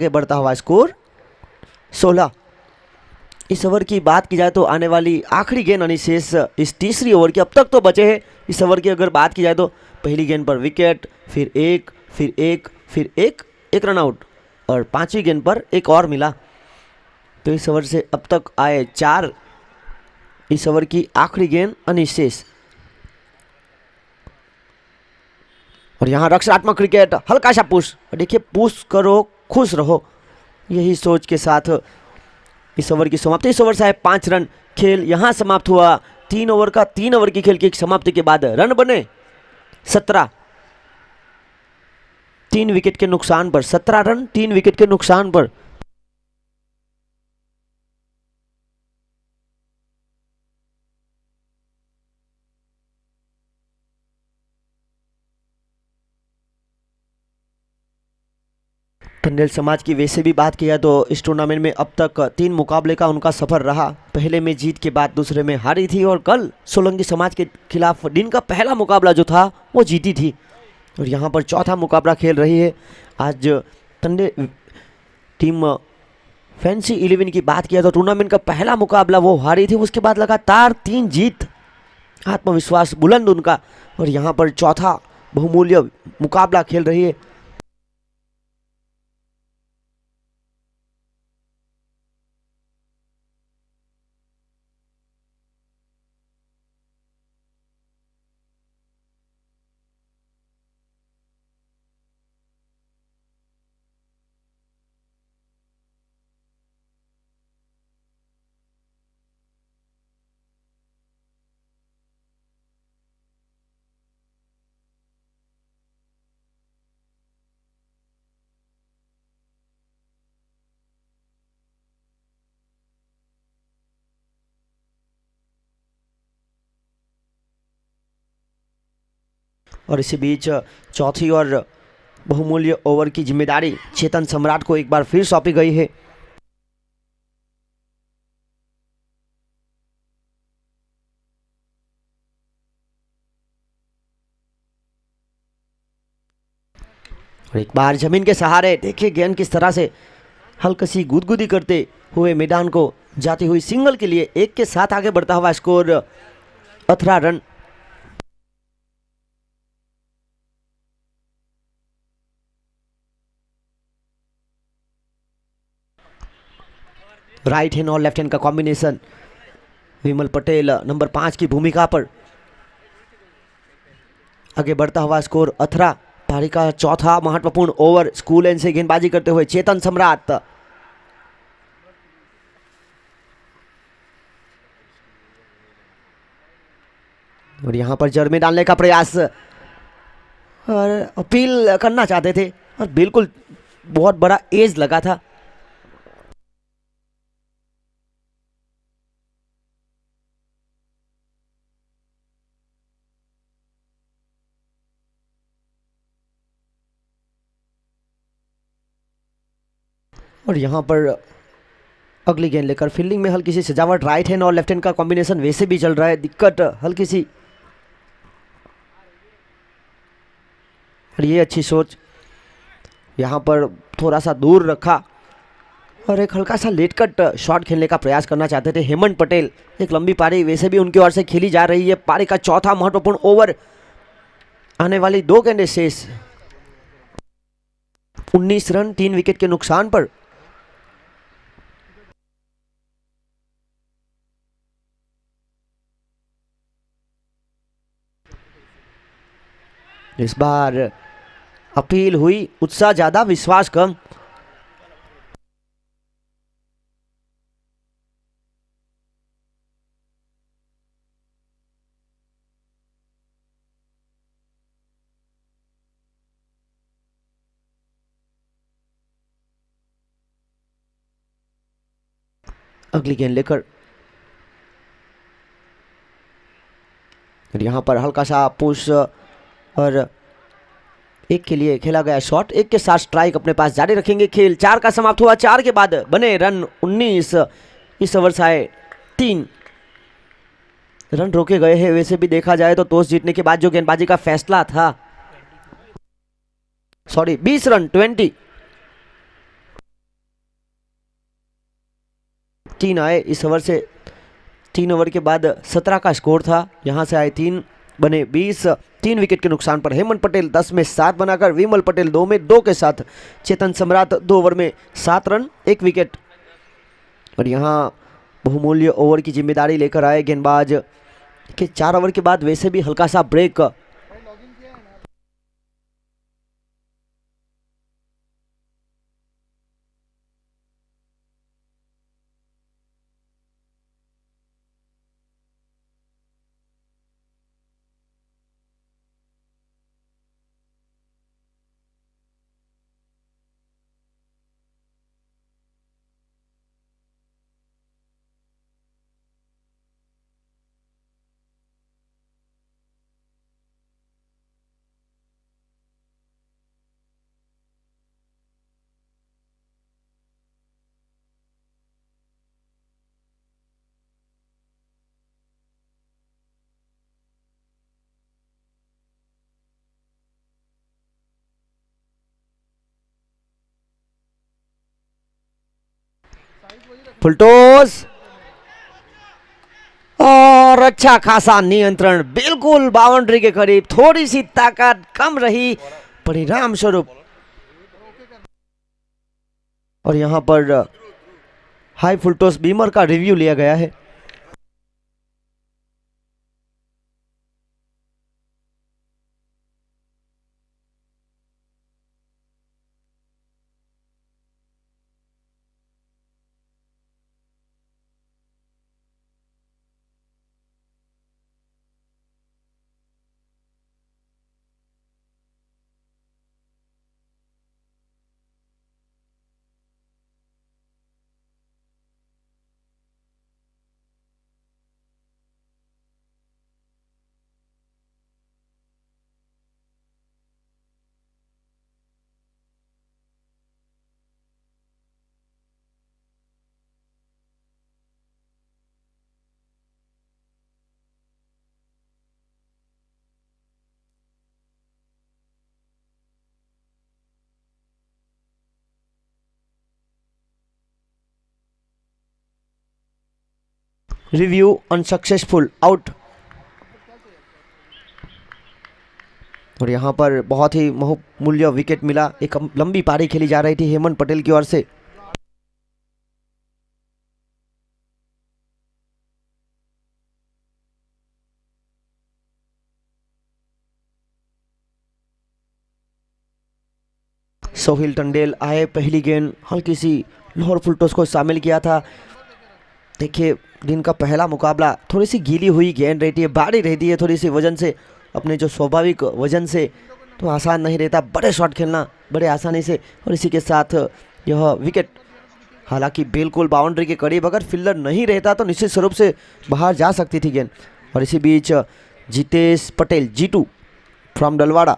आगे बढ़ता हुआ स्कोर 16। इस ओवर की बात की जाए तो आने वाली आखिरी गेंद यानी शेष इस तीसरी ओवर की अब तक तो बचे हैं। इस ओवर की अगर बात की जाए तो पहली गेंद पर विकेट, फिर एक, फिर एक, फिर एक रन आउट और पांचवी गेंद पर एक और मिला। तो इस ओवर से अब तक आए 4। इस ओवर की आखिरी गेंद अनिशेष और यहाँ रक्षात्मक क्रिकेट, हल्का सा पुश। देखिए, पुश करो खुश रहो, यही सोच के साथ इस ओवर की समाप्ति। इस ओवर से आए 5 रन। खेल यहाँ समाप्त हुआ। 3 ओवर की खेल की समाप्ति के बाद रन बने 17। 3 विकेट के नुकसान पर 17 रन, 3 विकेट के नुकसान पर। टंडेल समाज की वैसे भी बात किया तो इस टूर्नामेंट में अब तक 3 मुकाबले का उनका सफर रहा। पहले में जीत के बाद दूसरे में हारी थी और कल सोलंकी समाज के खिलाफ दिन का पहला मुकाबला जो था वो जीती थी और यहाँ पर चौथा मुकाबला खेल रही है। आज टंडेल टीम फैंसी 11 की बात किया तो टूर्नामेंट का पहला मुकाबला वो हारी थी, उसके बाद लगातार 3 जीत, आत्मविश्वास बुलंद उनका और यहाँ पर चौथा बहुमूल्य मुकाबला खेल रही है। और इसी बीच चौथी और बहुमूल्य ओवर की जिम्मेदारी चेतन सम्राट को एक बार फिर सौंपी गई है। और एक बार जमीन के सहारे देखिए गेंद किस तरह से हल्की सी गुदगुदी करते हुए मैदान को जाती हुई सिंगल के लिए 1 के साथ आगे बढ़ता हुआ स्कोर 18 रन। राइट हैंड और लेफ्ट हैंड का कॉम्बिनेशन, विमल पटेल नंबर 5 की भूमिका पर आगे बढ़ता हुआ स्कोर 18। पारी का चौथा महत्वपूर्ण ओवर, स्कूल एंड से गेंदबाजी करते हुए चेतन सम्राट और यहां पर जड़ में डालने का प्रयास और अपील करना चाहते थे और बिल्कुल बहुत बड़ा एज लगा था। और यहाँ पर अगली गेंद लेकर फील्डिंग में हल्की सी सजावट, राइट हैंड और लेफ्ट हैंड का कॉम्बिनेशन वैसे भी चल रहा है, दिक्कत हल्की सी। और ये अच्छी सोच, यहाँ पर थोड़ा सा दूर रखा और एक हल्का सा लेट कट शॉट खेलने का प्रयास करना चाहते थे हेमंत पटेल। एक लंबी पारी वैसे भी उनकी ओर से खेली जा रही है। पारी का चौथा महत्वपूर्ण ओवर, आने वाली 2 गेंदें शेष, 19 रन 3 विकेट के नुकसान पर। इस बार अपील हुई, उत्साह ज्यादा विश्वास कम। अगली गेंद लेकर यहां पर हल्का सा पुश और 1 के लिए खेला गया शॉट, 1 के साथ स्ट्राइक अपने पास जारी रखेंगे। खेल 4 का समाप्त हुआ। 4 के बाद बने रन 19। इस ओवर से आए 3 रन रोके गए हैं। वैसे भी देखा जाए तो टॉस जीतने के बाद जो गेंदबाजी का फैसला था, 20 रन 20। 3 आए इस ओवर से। 3 ओवर के बाद 17 का स्कोर था, यहाँ से आए 3 बने 20। 3 विकेट के नुकसान पर हेमंत पटेल 10 में 7 बनाकर, विमल पटेल 2 में 2 के साथ, चेतन सम्राट 2 ओवर में 7 रन 1 विकेट। और यहाँ बहुमूल्य ओवर की जिम्मेदारी लेकर आए गेंदबाज के 4 ओवर के बाद वैसे भी हल्का सा ब्रेक। फुलटोस और अच्छा खासा नियंत्रण, बिल्कुल बाउंड्री के करीब, थोड़ी सी ताकत कम रही परिणाम स्वरूप। और यहां पर हाई फुलटोस बीमर का रिव्यू लिया गया है। Review unsuccessful, out. और यहाँ पर बहुत ही बहुमूल्य विकेट मिला। एक लंबी पारी खेली जा रही थी हेमंत पटेल की ओर से। सोहिल टंडेल आए, पहली गेंद हल्की सी लोअर फुल टॉस को शामिल किया था। देखिए दिन का पहला मुकाबला, थोड़ी सी गीली हुई गेंद रहती है, भारी रहती है थोड़ी सी वजन से, अपने जो स्वाभाविक वजन से, तो आसान नहीं रहता बड़े शॉट खेलना बड़े आसानी से। और इसी के साथ यह विकेट, हालांकि बिल्कुल बाउंड्री के करीब, अगर फील्डर नहीं रहता तो निश्चित स्वरूप से बाहर जा सकती थी गेंद। और इसी बीच जितेश पटेल जीटू फ्रॉम डलवाड़ा।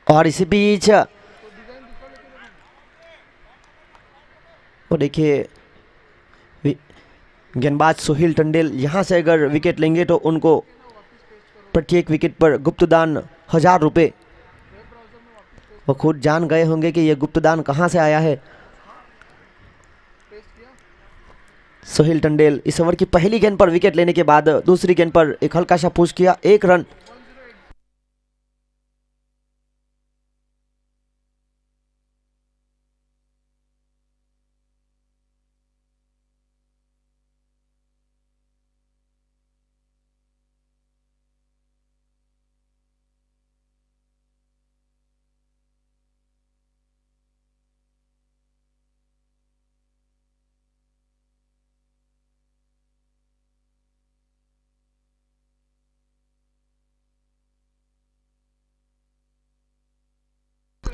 और इसी बीच वो देखिए गेंदबाज सोहिल टंडेल यहाँ से अगर विकेट लेंगे तो उनको प्रत्येक विकेट पर गुप्तदान 1000 रुपये। वो खुद जान गए होंगे कि यह गुप्तदान कहाँ से आया है। सोहिल टंडेल इस ओवर की पहली गेंद पर विकेट लेने के बाद दूसरी गेंद पर एक हल्का सा पुश किया, 1 रन।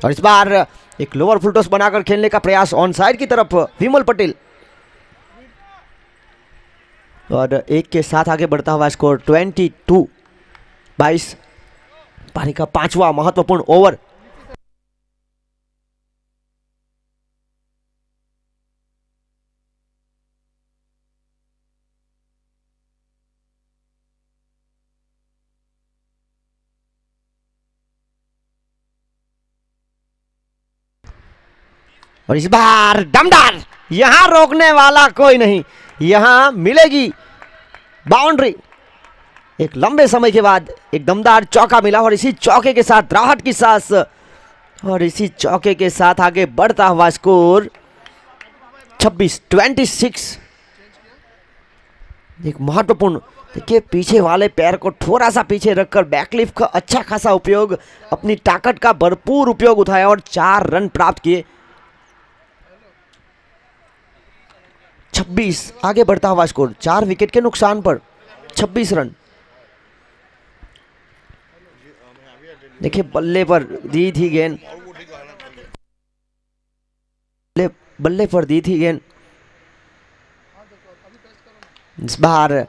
और इस बार एक लोअर फुल टॉस बनाकर खेलने का प्रयास ऑन साइड की तरफ विमल पटेल, और एक के साथ आगे बढ़ता हुआ स्कोर 22-22। पारी का 5वां महत्वपूर्ण ओवर। और इस बार दमदार, यहां रोकने वाला कोई नहीं, यहां मिलेगी बाउंड्री। एक लंबे समय के बाद एक दमदार चौका मिला और इसी चौके के साथ राहत की सांस, और इसी चौके के साथ आगे बढ़ता हुआ स्कोर 26-26। एक महत्वपूर्ण, देखिए पीछे वाले पैर को थोड़ा सा पीछे रखकर बैकलिफ्ट का अच्छा खासा उपयोग, अपनी ताकत का भरपूर उपयोग उठाया और 4 रन प्राप्त किए। 26 आगे बढ़ता हुआ स्कोर, 4 विकेट के नुकसान पर 26 रन। देखिए बल्ले पर दी थी गेंद, बल्ले पर दी थी गेंद। इस बार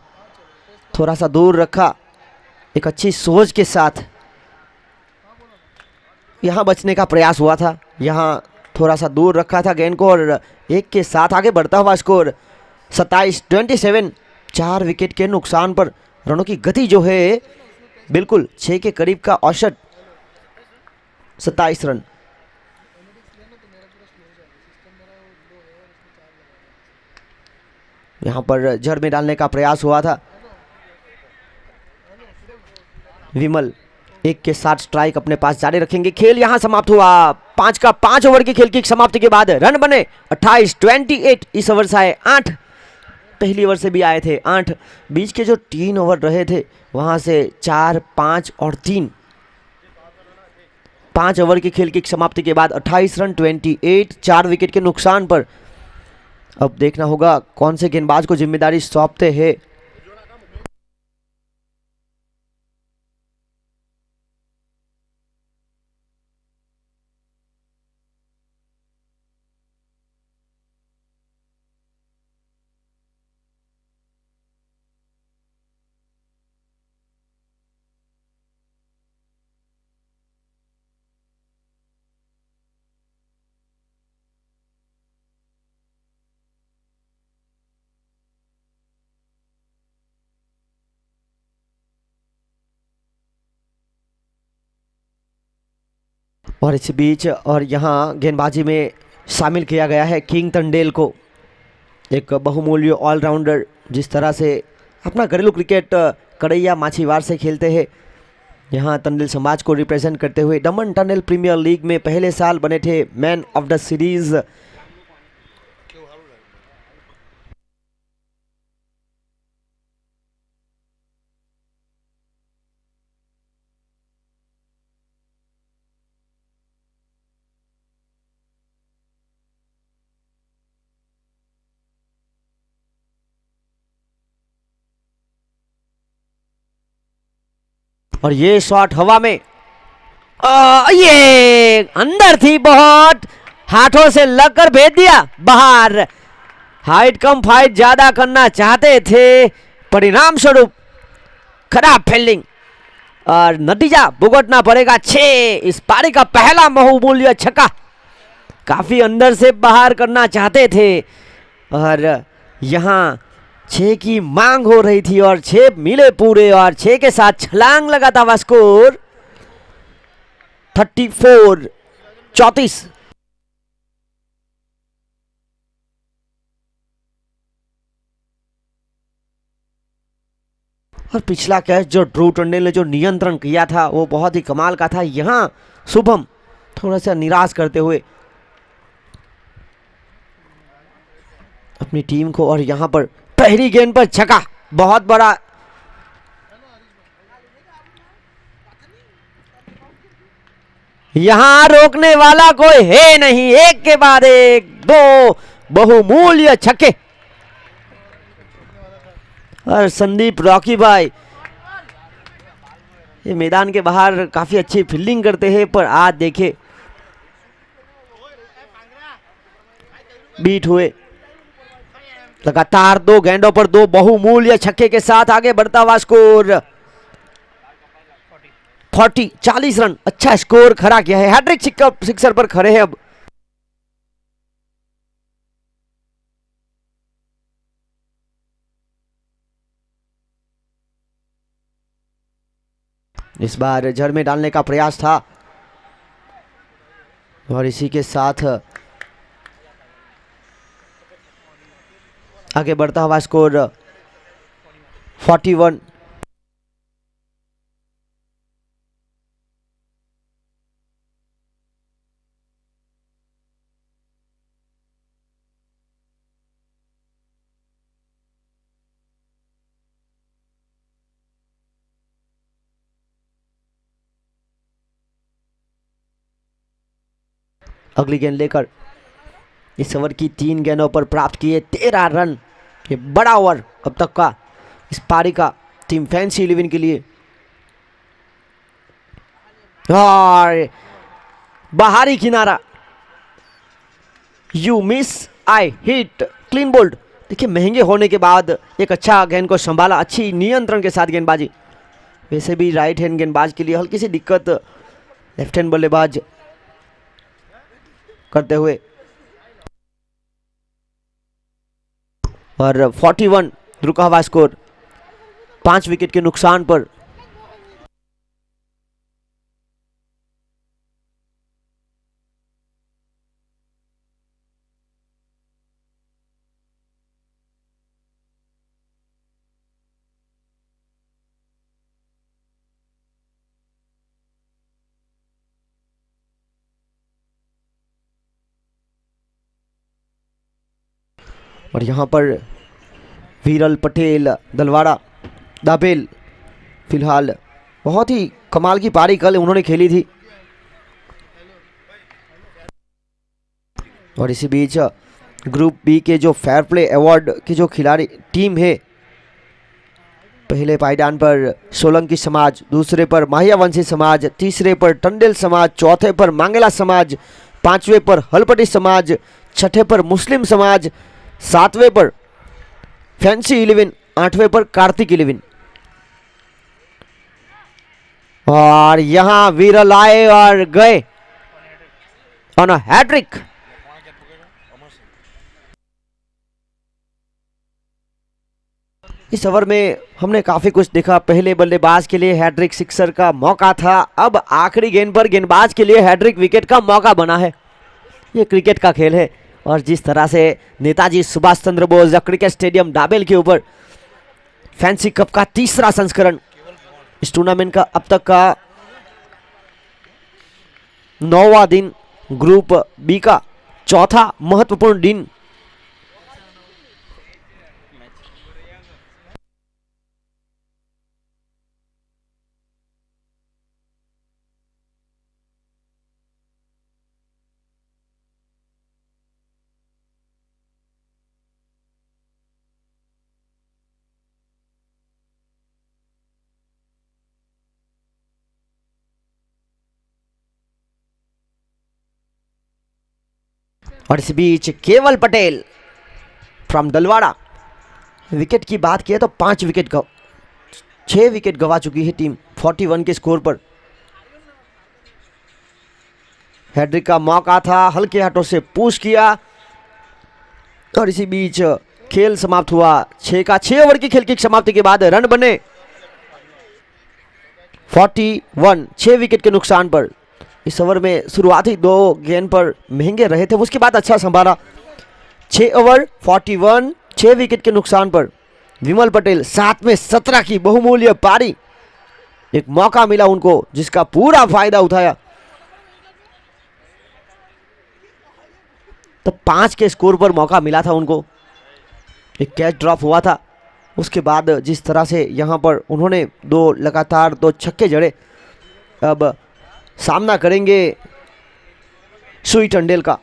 थोड़ा सा दूर रखा, एक अच्छी सोच के साथ यहां बचने का प्रयास हुआ था, यहां थोड़ा सा दूर रखा था गेंद को, और एक के साथ आगे बढ़ता हुआ स्कोर 27-27। 4 विकेट के नुकसान पर रनों की गति जो है बिल्कुल 6 के करीब का औसत 27 रन। यहां पर जड़ में डालने का प्रयास हुआ था। विमल एक के साथ स्ट्राइक अपने पास जारी रखेंगे। खेल यहां समाप्त हुआ। 5 का 5 ओवर की खेल की समाप्ति के बाद रन बने 28-28। इस ओवर से आए 8, पहली ओवर से भी आए थे 8। बीच के जो 3 ओवर रहे थे वहां से 4, 5 और 3। 5 ओवर की खेल की समाप्ति के बाद 28 रन 28, 4 विकेट के नुकसान पर। अब देखना होगा कौन से गेंदबाज को जिम्मेदारी सौंपते हैं। और इस बीच और यहाँ गेंदबाजी में शामिल किया गया है किंग टंडेल को, एक बहुमूल्य ऑलराउंडर, जिस तरह से अपना घरेलू क्रिकेट कड़ैया माछीवार से खेलते हैं। यहाँ टंडेल समाज को रिप्रेजेंट करते हुए दमन टनल प्रीमियर लीग में पहले साल बने थे मैन ऑफ द सीरीज। और ये शॉट हवा में, ये अंदर थी, बहुत हाथों से लगकर भेज दिया बाहर। हाइट कम फाइट ज्यादा करना चाहते थे, परिणाम स्वरूप खराब फील्डिंग और नतीजा भुगतना पड़ेगा 6। इस पारी का पहला बहुमूल्य छक्का, काफी अंदर से बाहर करना चाहते थे और यहां 6 की मांग हो रही थी और 6 मिले पूरे, और 6 के साथ छलांग लगाता हुआ स्कोर 34-34। और पिछला कैच जो ध्रुव टंडेल ने जो नियंत्रण किया था वो बहुत ही कमाल का था। यहां शुभम थोड़ा सा निराश करते हुए अपनी टीम को, और यहां पर पहली गेंद पर छक्का, बहुत बड़ा। यहां रोकने वाला कोई है नहीं, एक के बाद एक 2 बहुमूल्य छक्के। और संदीप रॉकी भाई ये मैदान के बाहर काफी अच्छी फील्डिंग करते हैं, पर आज देखे बीट हुए। लगातार 2 गेंदों पर 2 बहुमूल्य छक्के के साथ आगे बढ़ता हुआ स्कोर 40 रन। अच्छा स्कोर खड़ा किया है, हैट्रिक सिक्सर पर खड़े हैं अब। इस बार जड़ में डालने का प्रयास था और इसी के साथ आगे बढ़ता हुआ स्कोर 41। अगली गेंद लेकर इस ओवर की 3 गेंदों पर प्राप्त किए 13 रन। ये बड़ा ओवर अब तक का इस पारी का टीम फैंसी 11 के लिए। और बाहरी किनारा, you miss I hit, clean bowled. देखिए महंगे होने के बाद एक अच्छा गेंद को संभाला, अच्छी नियंत्रण के साथ गेंदबाजी। वैसे भी राइट हैंड गेंदबाज के लिए हल्की सी दिक्कत लेफ्ट हैंड बल्लेबाज करते हुए। और 41 रुका हुआ स्कोर 5 विकेट के नुकसान पर। और यहां पर वीरल पटेल दलवाड़ा दाबेल फिलहाल बहुत ही कमाल की पारी कल उन्होंने खेली थी। और इसी बीच ग्रुप बी के जो फेयर प्ले अवार्ड की जो खिलाड़ी टीम है, पहले पायदान पर सोलंकी समाज, दूसरे पर माहियावंशी समाज, तीसरे पर टंडेल समाज, चौथे पर मांगेला समाज, पांचवें पर हलपटी समाज, छठे पर मुस्लिम समाज, सातवें पर फैंसी 11, आठवें पर कार्तिक 11। और यहां वीरल आए और गए ऑन अ हैट्रिक। इस ओवर में हमने काफी कुछ देखा। पहले बल्लेबाज के लिए हैट्रिक सिक्सर का मौका था, अब आखिरी गेंद पर गेंदबाज के लिए हैट्रिक विकेट का मौका बना है। ये क्रिकेट का खेल है। और जिस तरह से Netaji Subhash Chandra Bose cricket stadium double के ऊपर फैंसी कप का तीसरा संस्करण, इस टूर्नामेंट का अब तक का 9वां दिन, ग्रुप बी का चौथा महत्वपूर्ण दिन। और इस बीच केवल पटेल फ्रॉम दलवाड़ा, विकेट की बात की तो 6 विकेट गवा चुकी है टीम 41 के स्कोर पर। हैट्रिक का मौका था, हल्के हाथों से पुश किया और इसी बीच खेल समाप्त हुआ। 6 ओवर की खेल की समाप्ति के बाद रन बने 41, 6 विकेट के नुकसान पर। इस ओवर में शुरुआती 2 गेंद पर महंगे रहे थे, उसके बाद अच्छा संभाला। 6 ओवर 41, 6 विकेट के नुकसान पर विमल पटेल 7 में 17 की बहुमूल्य पारी। एक मौका मिला उनको जिसका पूरा फायदा उठाया। तो 5 के स्कोर पर मौका मिला था उनको, एक कैच ड्रॉप हुआ था। उसके बाद जिस तरह से यहां पर उन्होंने लगातार 2 छक्के जड़े, अब सामना करेंगे सुई टंडेल का।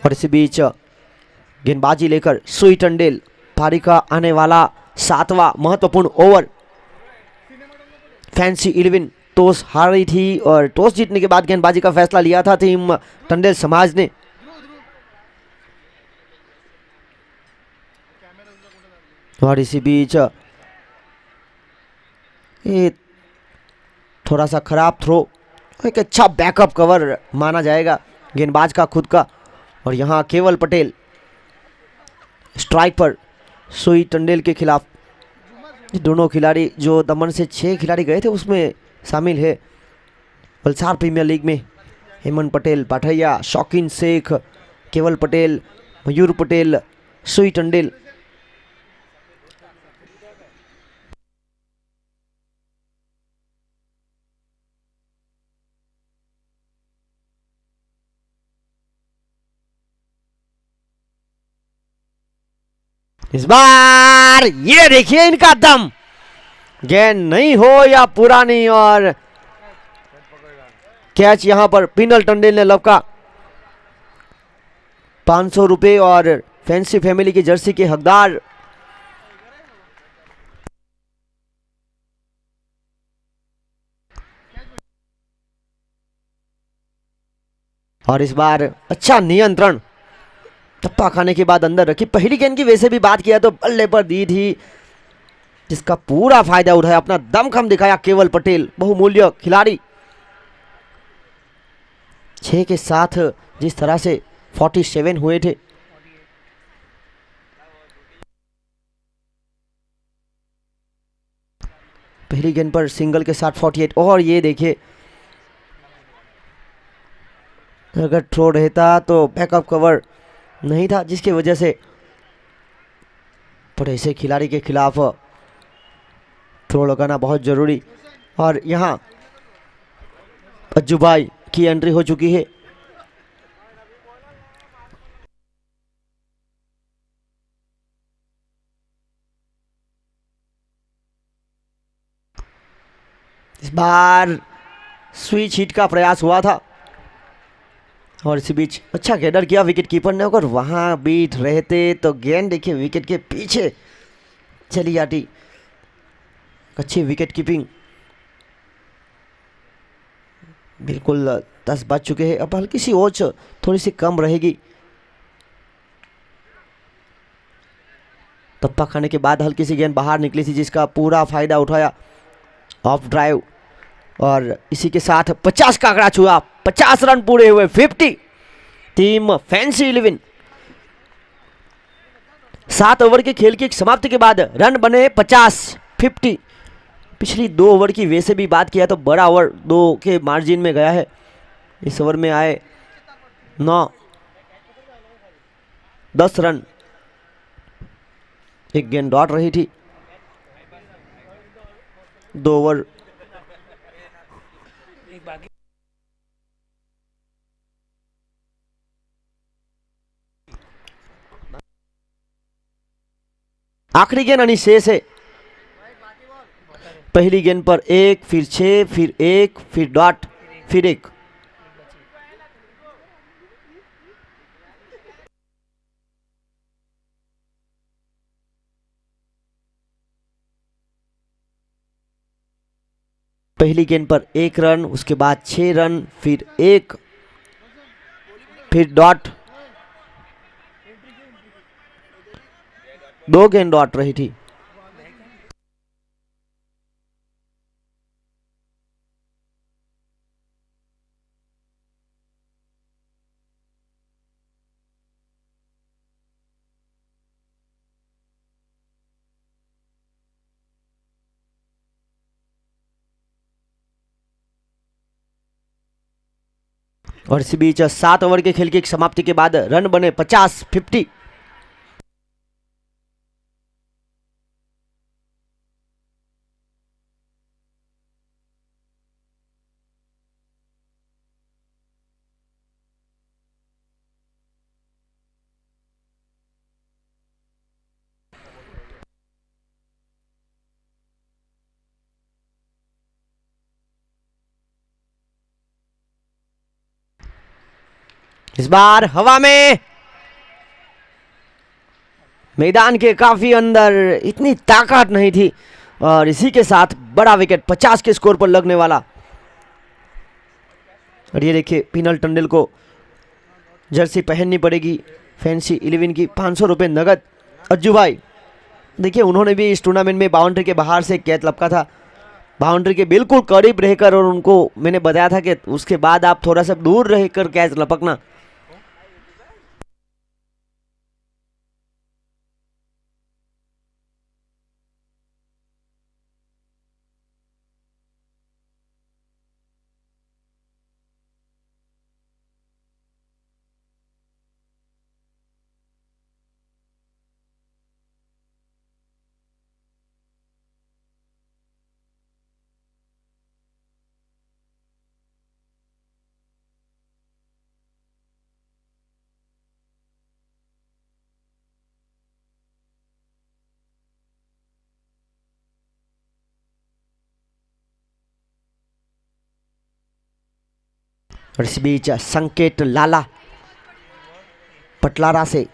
और इसी बीच गेंदबाजी लेकर सुई टंडेल, पारी का आने वाला 7वां महत्वपूर्ण ओवर। फैंसी 11 टॉस हारी थी और टॉस जीतने के बाद गेंदबाजी का फैसला लिया था टीम टंडेल समाज ने। और इसी बीच ये थोड़ा सा खराब थ्रो, एक अच्छा बैकअप कवर माना जाएगा गेंदबाज का खुद का। और यहाँ केवल पटेल स्ट्राइक पर सुई टंडेल के खिलाफ। दोनों खिलाड़ी जो दमन से 6 खिलाड़ी गए थे उसमें शामिल है वलसाड़ प्रीमियर लीग में। हेमंत पटेल, पाठैया, शौकीन शेख, केवल पटेल, मयूर पटेल, सुई टंडेल। इस बार ये देखिए इनका दम, गेंद नहीं हो या पुरानी, और कैच यहां पर पिनल टंडेल ने लपका। 500 रुपए और फैंसी फैमिली की जर्सी के हकदार। और इस बार अच्छा नियंत्रण, टप्पा खाने के बाद अंदर रखी। पहली गेंद की वैसे भी बात किया तो बल्ले पर दी थी, जिसका पूरा फायदा उठाया, अपना दमखम दिखाया केवल पटेल, बहुमूल्य खिलाड़ी। 6 के साथ जिस तरह से 47 हुए थे। पहली गेंद पर सिंगल के साथ 48। और ये देखिए अगर थ्रो रहता तो बैकअप कवर नहीं था, जिसकी वजह से पर ऐसे खिलाड़ी के खिलाफ थ्रो लगाना बहुत जरूरी। और यहाँ अज्जू भाई की एंट्री हो चुकी है। इस बार स्विच हिट का प्रयास हुआ था और इसी बीच अच्छा गेंडर किया विकेट कीपर ने। अगर वहां बीट रहते तो गेंद देखिए विकेट के पीछे चली जाती। अच्छी विकेट कीपिंग। बिल्कुल 10 बज चुके हैं, अब हल्की सी ओच थोड़ी सी कम रहेगी। टप्पा खाने के बाद हल्की सी गेंद बाहर निकली थी, जिसका पूरा फायदा उठाया ऑफ ड्राइव। और इसी के साथ 50 का आंकड़ा छुआ, 50 रन पूरे हुए, 50। टीम फैंसी 11 7 ओवर के खेल की समाप्ति के बाद रन बने 50। पिछली 2 ओवर की वैसे भी बात किया तो बड़ा ओवर 2 के मार्जिन में गया है। इस ओवर में आए 9-10 रन, एक गेंद डॉट रही थी। 2 ओवर आखिरी गेंद यानी शेष है। पहली गेंद पर 1, फिर 6, फिर 1, फिर डॉट, फिर 1। पहली गेंद पर 1 रन, उसके बाद 6 रन, फिर 1, फिर डॉट। 2 गेंद डॉट रही थी। और इसी बीच 7 ओवर के खेल की समाप्ति के बाद रन बने 50। इस बार हवा में मैदान के काफी अंदर, इतनी ताकत नहीं थी और इसी के साथ बड़ा विकेट 50 के स्कोर पर लगने वाला। और ये देखिए पिनल टंडल को जर्सी पहननी पड़ेगी फैंसी 11 की, 500 रुपये नगद। अज्जू भाई देखिए उन्होंने भी इस टूर्नामेंट में बाउंड्री के बाहर से कैच लपका था, बाउंड्री के बिल्कुल करीब रहकर, और उनको मैंने बताया था कि उसके बाद आप थोड़ा सा दूर रहकर कैच लपकना। और इस बीच संकेत लाला पटलारा से,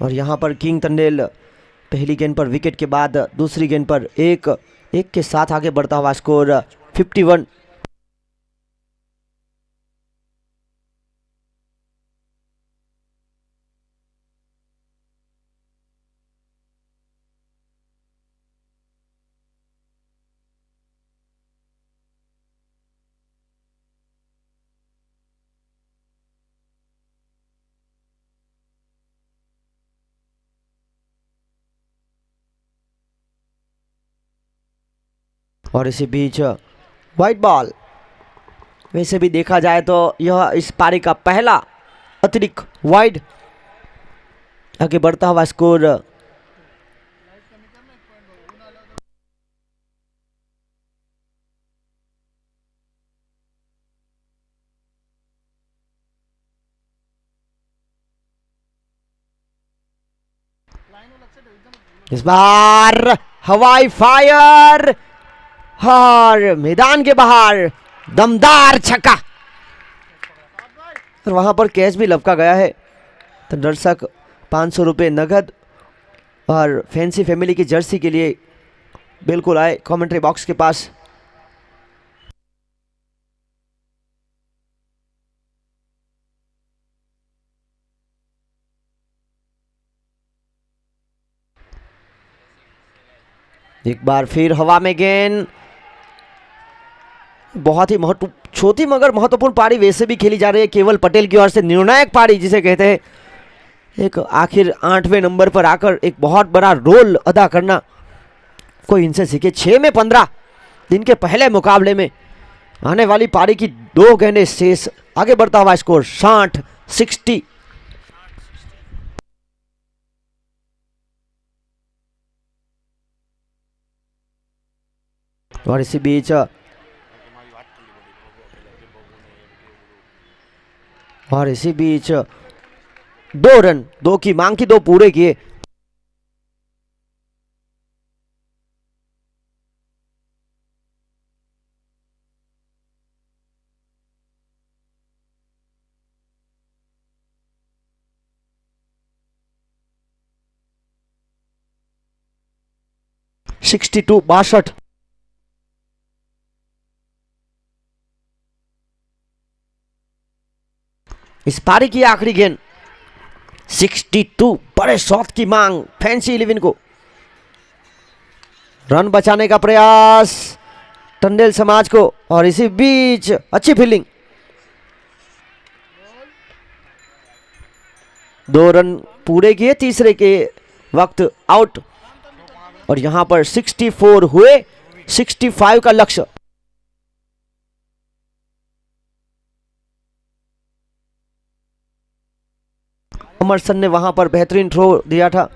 और यहां पर किंग टंडेल पहली गेंद पर विकेट के बाद दूसरी गेंद पर एक के साथ आगे बढ़ता हुआ, स्कोर 51। और इसी बीच व्हाइट बॉल। वैसे भी देखा जाए तो यह इस पारी का पहला अतिरिक्त वाइड, आगे बढ़ता हुआ स्कोर इस बार हवाई फायर और मैदान के बाहर दमदार छक्का, और वहां पर कैच भी लपका गया है। तो दर्शक 500 रुपये नगद और फैंसी फैमिली की जर्सी के लिए बिल्कुल आए कमेंट्री बॉक्स के पास। एक बार फिर हवा में गेंद, बहुत ही छोटी मगर महत्वपूर्ण पारी वैसे भी खेली जा रही है केवल पटेल की ओर से, निर्णायक पारी जिसे कहते हैं। एक आखिर 8वें नंबर पर आकर एक बहुत बड़ा रोल अदा करना कोई इनसे सीखे। 6 में 15 दिन के पहले मुकाबले में आने वाली पारी की 2 गेंदें शेष, आगे बढ़ता हुआ स्कोर 60-60। और इसी बीच दो रन, 2 की मांग की, 2 पूरे किए। Sixty two 62। इस पारी की आखिरी गेंद 62, बड़े शॉट की मांग फैंसी 11 को। रन बचाने का प्रयास टंडेल समाज को, और इसी बीच अच्छी फील्डिंग, 2 रन पूरे किए तीसरे के वक्त आउट, और यहां पर 64 हुए, 65 का लक्ष्य। अमरसन ने वहां पर बेहतरीन थ्रो दिया था।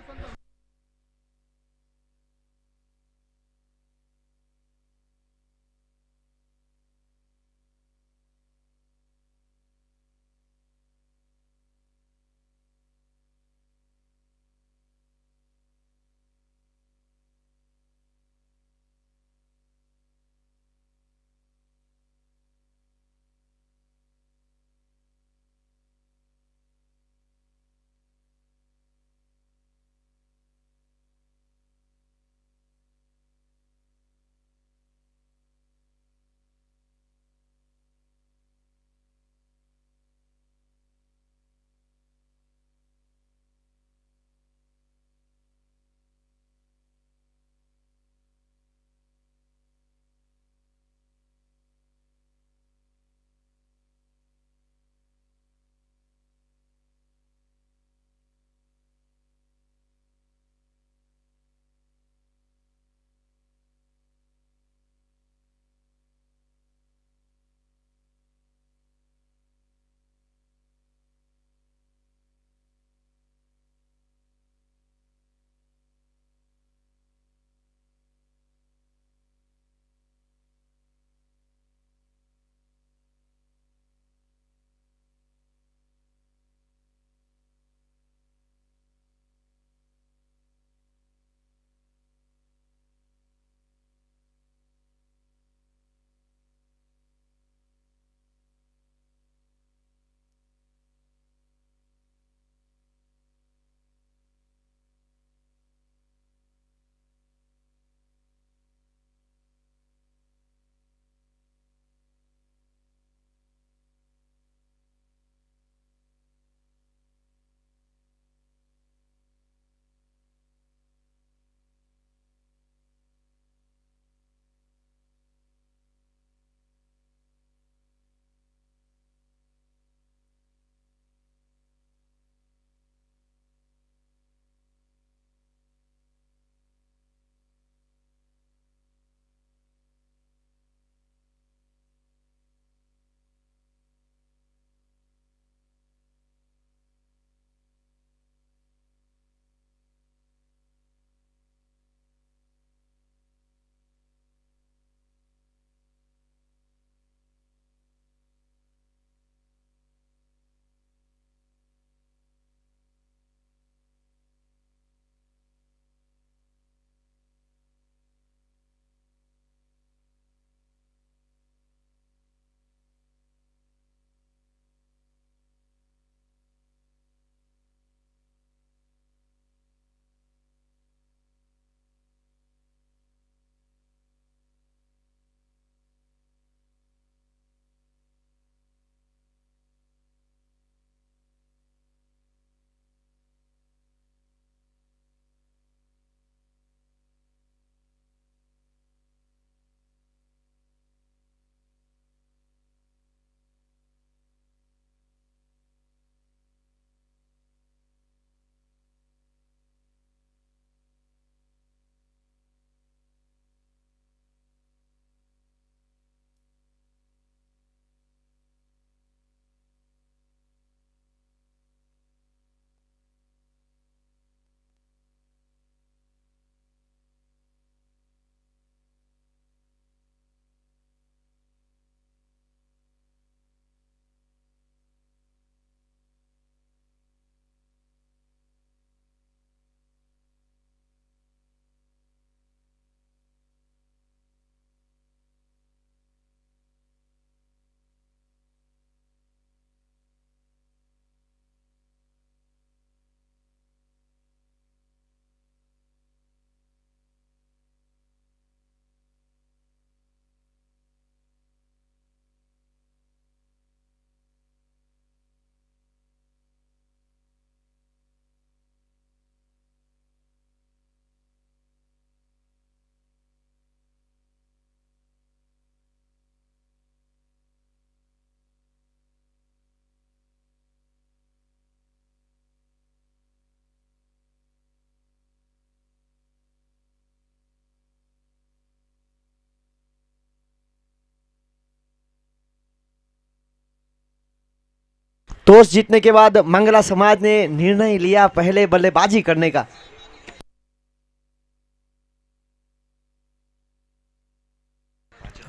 टॉस जीतने के बाद मंगला समाज ने निर्णय लिया पहले बल्लेबाजी करने का।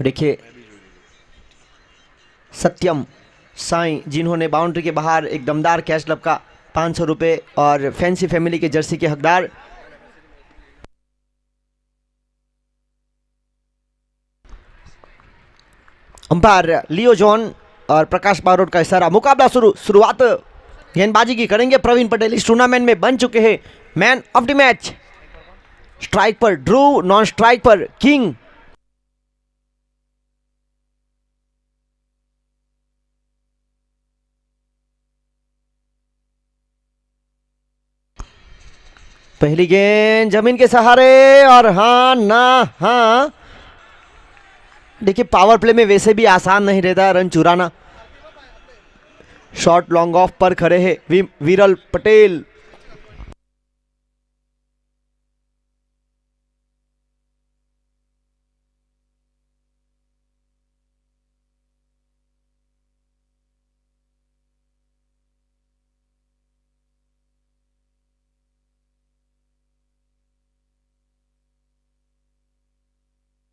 देखिए सत्यम साई जिन्होंने बाउंड्री के बाहर एक दमदार कैच लपका, 500 रुपये और फैंसी फैमिली के जर्सी के हकदार। अंपायर लियो जॉन और प्रकाश बारोट का इशारा। मुकाबला शुरुआत गेंदबाजी की करेंगे प्रवीण पटेल। इस टूर्नामेंट में बन चुके हैं man of the match. Strike पर ध्रुव, नॉन स्ट्राइक पर किंग। पहली गेंद जमीन के सहारे और हाँ ना हाँ। देखिए पावर प्ले में वैसे भी आसान नहीं रहता रन चुराना। शॉर्ट लॉन्ग ऑफ पर खड़े हैं विरल पटेल।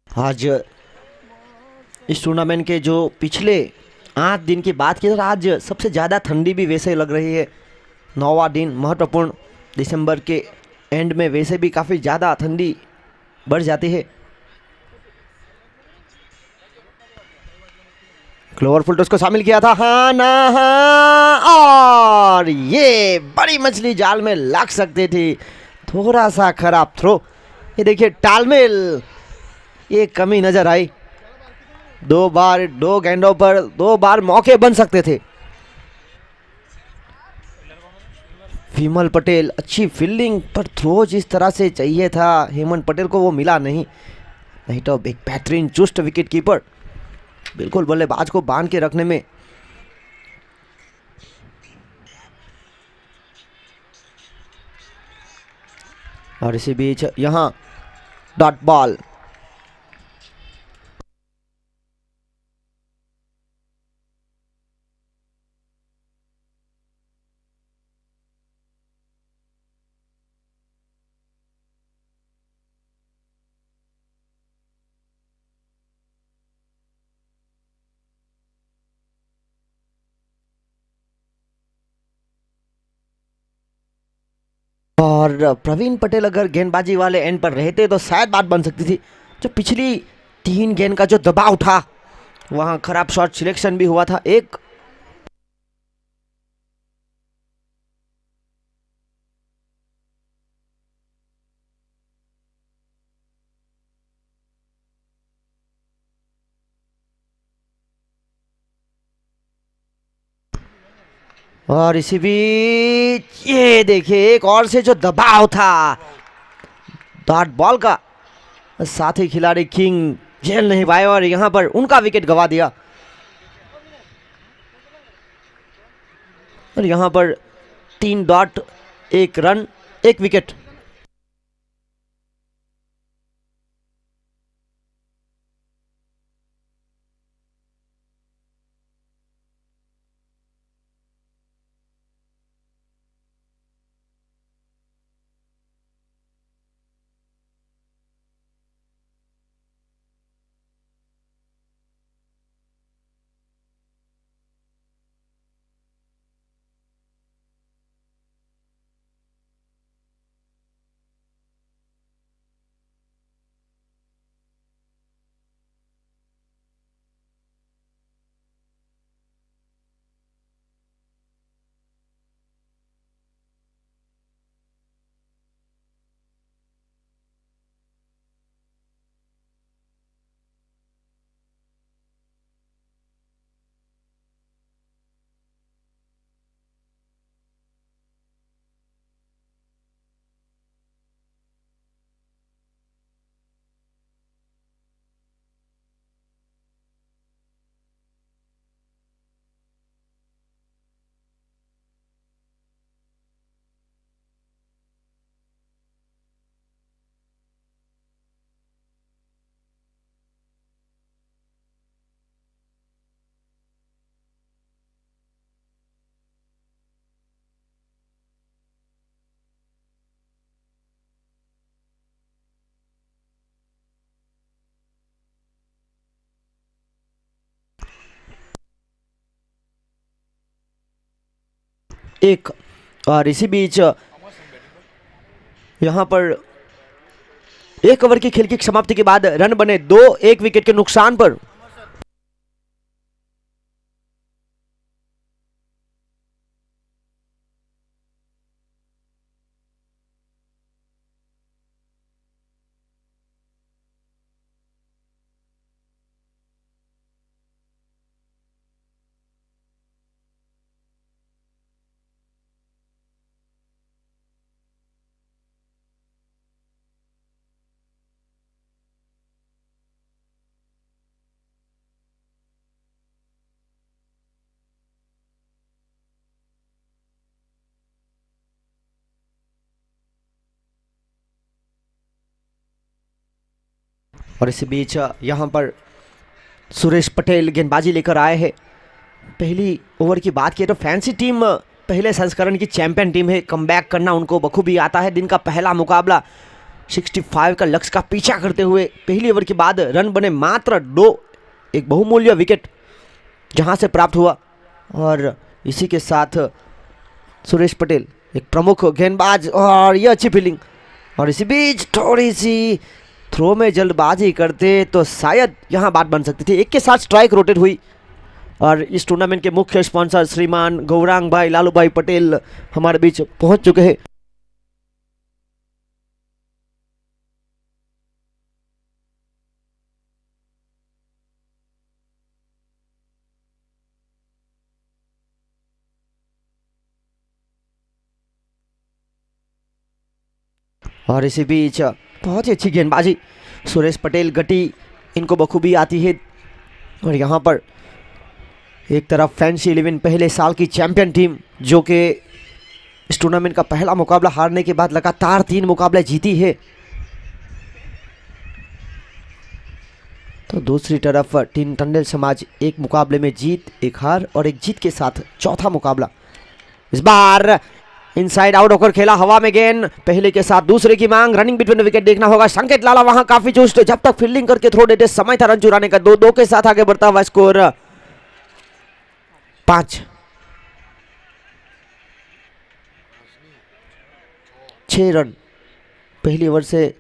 आज इस टूर्नामेंट के जो पिछले 8 दिन की बात की तो आज सबसे ज़्यादा ठंडी भी वैसे लग रही है। 9वां दिन महत्वपूर्ण, दिसंबर के एंड में वैसे भी काफ़ी ज़्यादा ठंडी बढ़ जाती है। क्लोवर फुलटॉस को शामिल किया था, हाँ ना हाँ, और ये बड़ी मछली जाल में लग सकती थी। थोड़ा सा खराब थ्रो। ये देखिए तालमेल, ये कमी नजर आई। 2 बार 2 गेंदों पर 2 बार मौके बन सकते थे। विमल पटेल अच्छी फील्डिंग पर थ्रो जिस तरह से चाहिए था हेमंत पटेल को वो मिला नहीं। नहीं तो एक बेहतरीन चुस्त विकेट कीपर, बिल्कुल बल्लेबाज को बांध के रखने में। और इसी बीच यहां डॉट बॉल। और प्रवीण पटेल अगर गेंदबाजी वाले एंड पर रहते तो शायद बात बन सकती थी। जो पिछली 3 गेंद का जो दबाव था, वहां खराब शॉट सिलेक्शन भी हुआ था एक। और इसी बीच ये देखिए एक और से जो दबाव था डॉट बॉल का, साथी खिलाड़ी किंग झेल नहीं पाए और यहां पर उनका विकेट गवा दिया। और यहां पर 3 डॉट, 1 रन, 1 विकेट। 1। और इसी बीच यहां पर 1 ओवर की खेल की समाप्ति के बाद रन बने 2 1 विकेट के नुकसान पर। और इसी बीच यहां पर सुरेश पटेल गेंदबाजी लेकर आए हैं। पहली ओवर की बात की तो फैंसी टीम पहले संस्करण की चैंपियन टीम है, कमबैक करना उनको बखूबी आता है। दिन का पहला मुकाबला 65 का लक्ष्य का पीछा करते हुए पहली ओवर के बाद रन बने मात्र 2, एक बहुमूल्य विकेट जहां से प्राप्त हुआ। और इसी के साथ सुरेश पटेल एक प्रमुख गेंदबाज और ये अच्छी फील्डिंग। और इसी बीच थोड़ी सी थ्रो में जल्दबाजी करते तो शायद यहां बात बन सकती थी। एक के साथ स्ट्राइक रोटेट हुई। और इस टूर्नामेंट के मुख्य स्पॉन्सर श्रीमान गौरांग भाई लालू भाई पटेल हमारे बीच पहुंच चुके हैं। और इसी बीच बहुत ही अच्छी गेंदबाजी, सुरेश पटेल गति इनको बखूबी आती है। और यहाँ पर एक तरफ फैंसी 11 पहले साल की चैंपियन टीम जो कि इस टूर्नामेंट का पहला मुकाबला हारने के बाद लगातार 3 मुकाबले जीती है, तो दूसरी तरफ टीम टंडेल समाज 1 मुकाबले में जीत, 1 हार और 1 जीत के साथ चौथा मुकाबला। इस बार इनसाइड आउट होकर खेला, हवा में गेंद, पहले के साथ दूसरे की मांग, रनिंग बिटवीन विकेट देखना होगा। संकेत लाला वहां काफी चुस्त, जब तक फील्डिंग करके थ्रो देते समय था रन चुराने का। 2-2 के साथ आगे बढ़ता हुआ स्कोर 5। 6 रन पहली ओवर से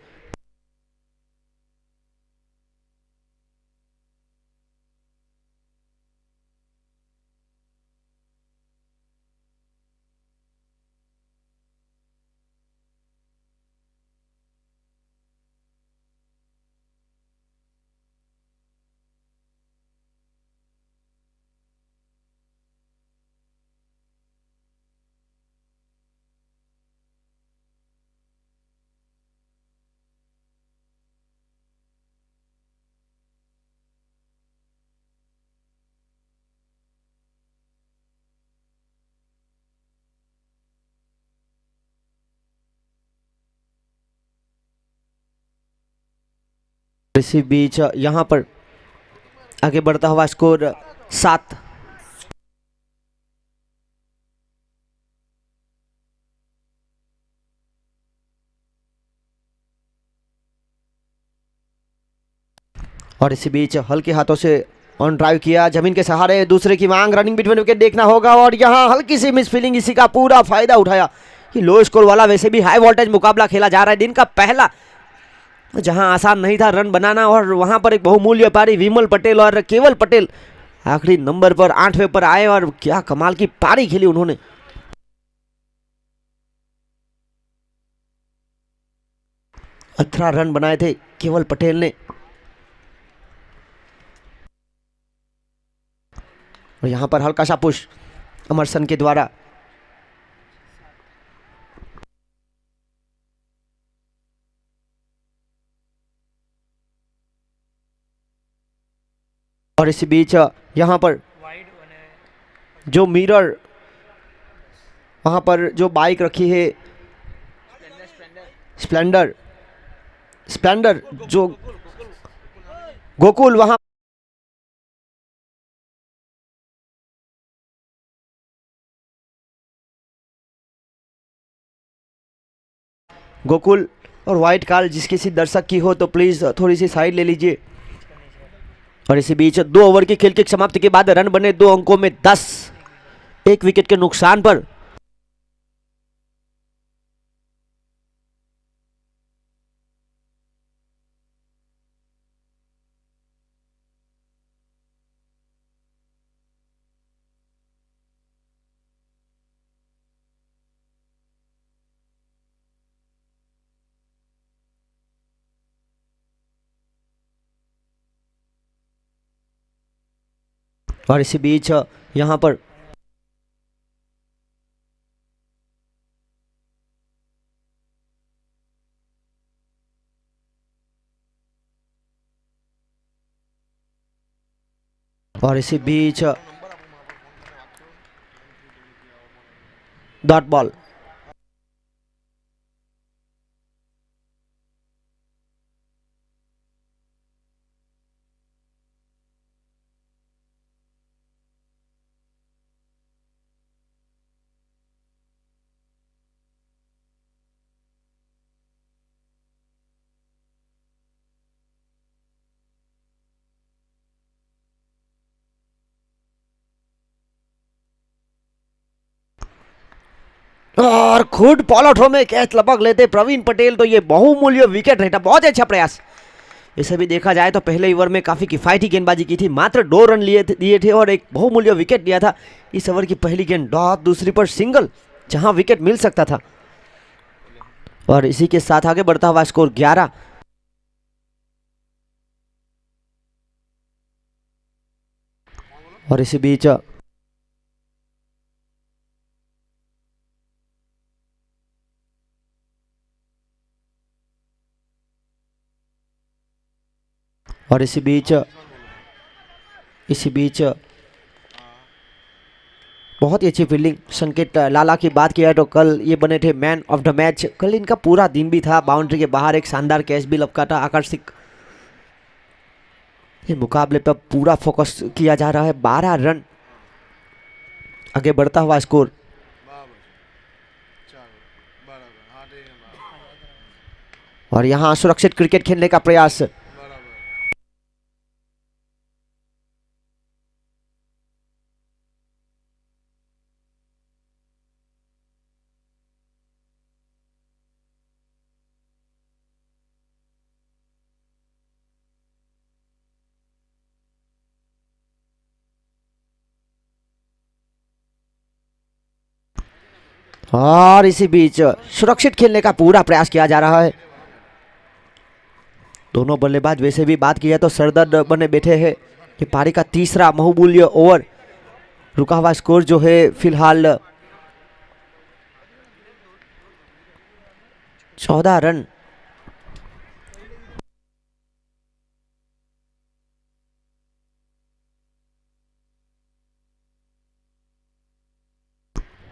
इसी बीच यहां पर आगे बढ़ता हुआ स्कोर 7। और इसी बीच हल्के हाथों से ऑन ड्राइव किया, जमीन के सहारे, दूसरे की मांग, रनिंग बिटवीन विकेट देखना होगा। और यहां हल्की सी मिस फीलिंग, इसी का पूरा फायदा उठाया। ये लो स्कोर वाला वैसे भी हाई वोल्टेज मुकाबला खेला जा रहा है, दिन का पहला, जहां आसान नहीं था रन बनाना। और वहां पर एक बहुमूल्य पारी विमल पटेल और केवल पटेल आखिरी नंबर पर 8वें पर आए और क्या कमाल की पारी खेली उन्होंने। अठारह रन बनाए थे केवल पटेल ने। और यहां पर हल्का सा पुश अमरसन के द्वारा। और इसी बीच यहां पर जो मिरर, वहां पर जो बाइक रखी है स्प्लेंडर, स्प्लेंडर जो गोकुल, वहां गोकुल और व्हाइट कार जिसकी किसी दर्शक की हो तो प्लीज थोड़ी सी साइड ले लीजिए। और इसी बीच 2 ओवर की खेल की समाप्ति के बाद रन बने 2 अंकों में 10, 1 विकेट के नुकसान पर। और इसी बीच यहाँ पर डॉट बॉल। और खुद पॉलोथ्रो में कैच लपक लेते प्रवीण पटेल, तो ये बहुमूल्य विकेट रहता। बहुत अच्छा प्रयास। इसे भी देखा जाए तो पहले ओवर में काफी किफायती गेंदबाजी की थी, मात्र 2 रन दिए थे और एक बहुमूल्य विकेट लिया था। इस ओवर की पहली गेंद डॉट, दूसरी पर सिंगल, जहां विकेट मिल सकता था। और इसी के साथ आगे बढ़ता हुआ स्कोर 11। और इसी बीच बहुत ही अच्छी फील्डिंग। संकेत लाला की बात किया तो कल ये बने थे मैन ऑफ द मैच। कल इनका पूरा दिन भी था, बाउंड्री के बाहर एक शानदार कैच भी लपका था आकर्षक। ये मुकाबले पर पूरा फोकस किया जा रहा है। 12 रन आगे बढ़ता हुआ स्कोर। और यहां सुरक्षित क्रिकेट खेलने का प्रयास। और इसी बीच सुरक्षित खेलने का पूरा प्रयास किया जा रहा है। दोनों बल्लेबाज वैसे भी बात किया तो सरदर्द बने बैठे हैं। ये पारी का तीसरा बहुमूल्य ओवर। रुका हुआ स्कोर जो है फिलहाल 14 रन।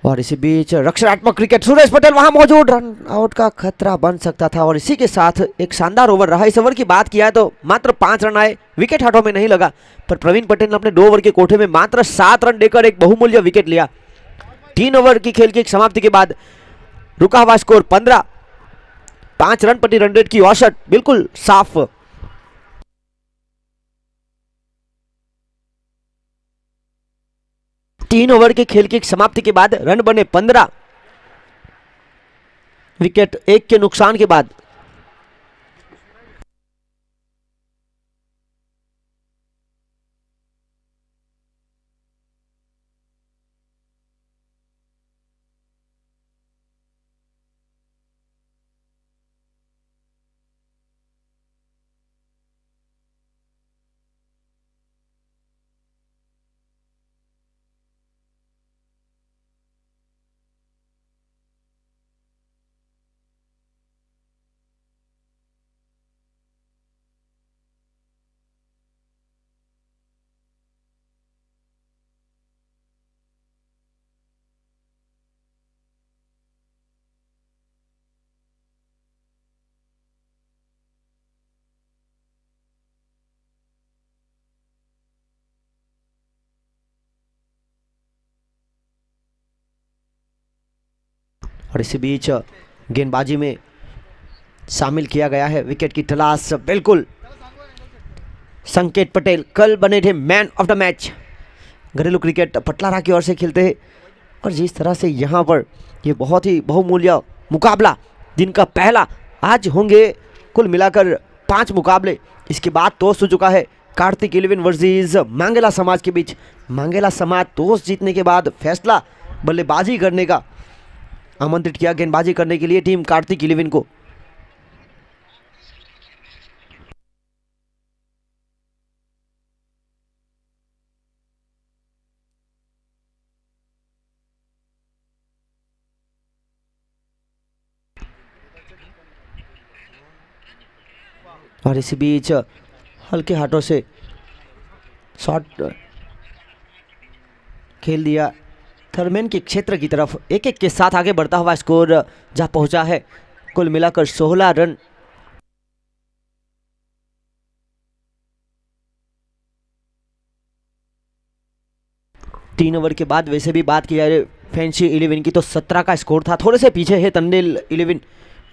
और इसी बीच रक्षात्मक क्रिकेट, सुरेश पटेल वहां मौजूद, रन आउट का खतरा बन सकता था। और इसी के साथ एक शानदार ओवर रहा। इस ओवर की बात किया तो मात्र 5 रन आए, विकेट हाथों में नहीं लगा, पर प्रवीण पटेल ने अपने 2 ओवर के कोठे में मात्र 7 रन देकर एक बहुमूल्य विकेट लिया। 3 ओवर की खेल की समाप्ति के बाद रुका हुआ स्कोर 15। 5 रन प्रति रन रेट की औसत बिल्कुल साफ। 3 ओवर के खेल की समाप्ति के बाद रन बने 15, विकेट एक के नुकसान के बाद। और इसी बीच गेंदबाजी में शामिल किया गया है विकेट की तलाश। बिल्कुल संकेत पटेल कल बने थे मैन ऑफ द मैच। घरेलू क्रिकेट पटलारा की ओर से खेलते हैं और जिस तरह से यहाँ पर ये बहुत ही बहुमूल्य मुकाबला, दिन का पहला, आज होंगे कुल मिलाकर 5 मुकाबले। इसके बाद टॉस हो चुका है कार्तिक 11 वर्सेस मांगेला समाज के बीच। मांगेला समाज टॉस जीतने के बाद फैसला बल्लेबाजी करने का आमंत्रित किया गेंदबाजी करने के लिए टीम कार्तिक 11 को। और इसी बीच हल्के हाथों से शॉट खेल दिया थर्मेन के क्षेत्र की तरफ। एक एक के साथ आगे बढ़ता हुआ स्कोर जा पहुंचा है, कुल मिलाकर 16 रन। तीन ओवर के बाद वैसे भी बात की जाए फैंसी 11 की तो 17 का स्कोर था, थोड़े से पीछे है तंडेल 11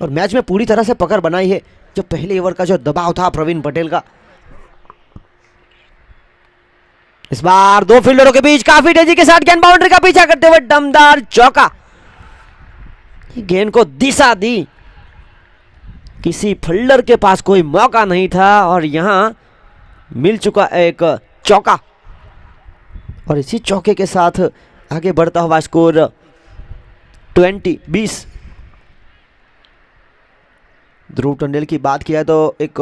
और मैच में पूरी तरह से पकड़ बनाई है। जो पहले ओवर का जो दबाव था प्रवीण पटेल का, इस बार दो फील्डरों के बीच काफी तेजी के साथ गेंद बाउंड्री का पीछा करते हुए दमदार चौका, गेंद को दिशा दी। किसी फील्डर के पास कोई मौका नहीं था और यहां मिल चुका एक चौका और इसी चौके के साथ आगे बढ़ता हुआ स्कोर 20-20। ध्रुव टंडेल की बात किया तो एक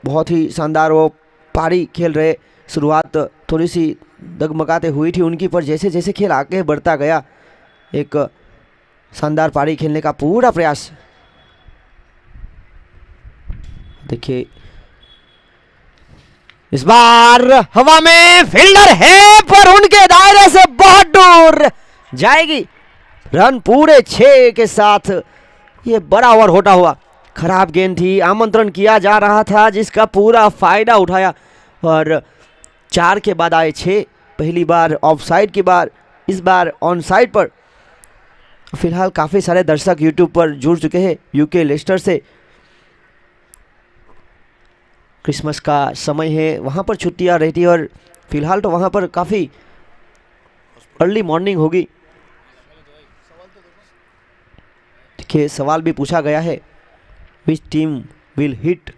बहुत ही शानदार वो पारी खेल रहे। शुरुआत थोड़ी सी डगमगाते हुई थी उनकी, पर जैसे जैसे खेल आगे बढ़ता गया एक शानदार पारी खेलने का पूरा प्रयास। देखिए इस बार हवा में फील्डर है पर उनके दायरे से बहुत दूर जाएगी। रन पूरे 6 के साथ ये बड़ा ओवर होता हुआ। खराब गेंद थी, आमंत्रण किया जा रहा था जिसका पूरा फायदा उठाया और 4 के बाद आए 6। पहली बार ऑफ साइड की बार, इस बार ऑन साइड पर। फिलहाल काफी सारे दर्शक यूट्यूब पर जुड़ चुके हैं यूके लेस्टर से। क्रिसमस का समय है, वहाँ पर छुट्टियाँ रहती है और फिलहाल तो वहाँ पर काफ़ी अर्ली मॉर्निंग होगी। देखिए सवाल भी पूछा गया है, विच टीम विल हिट।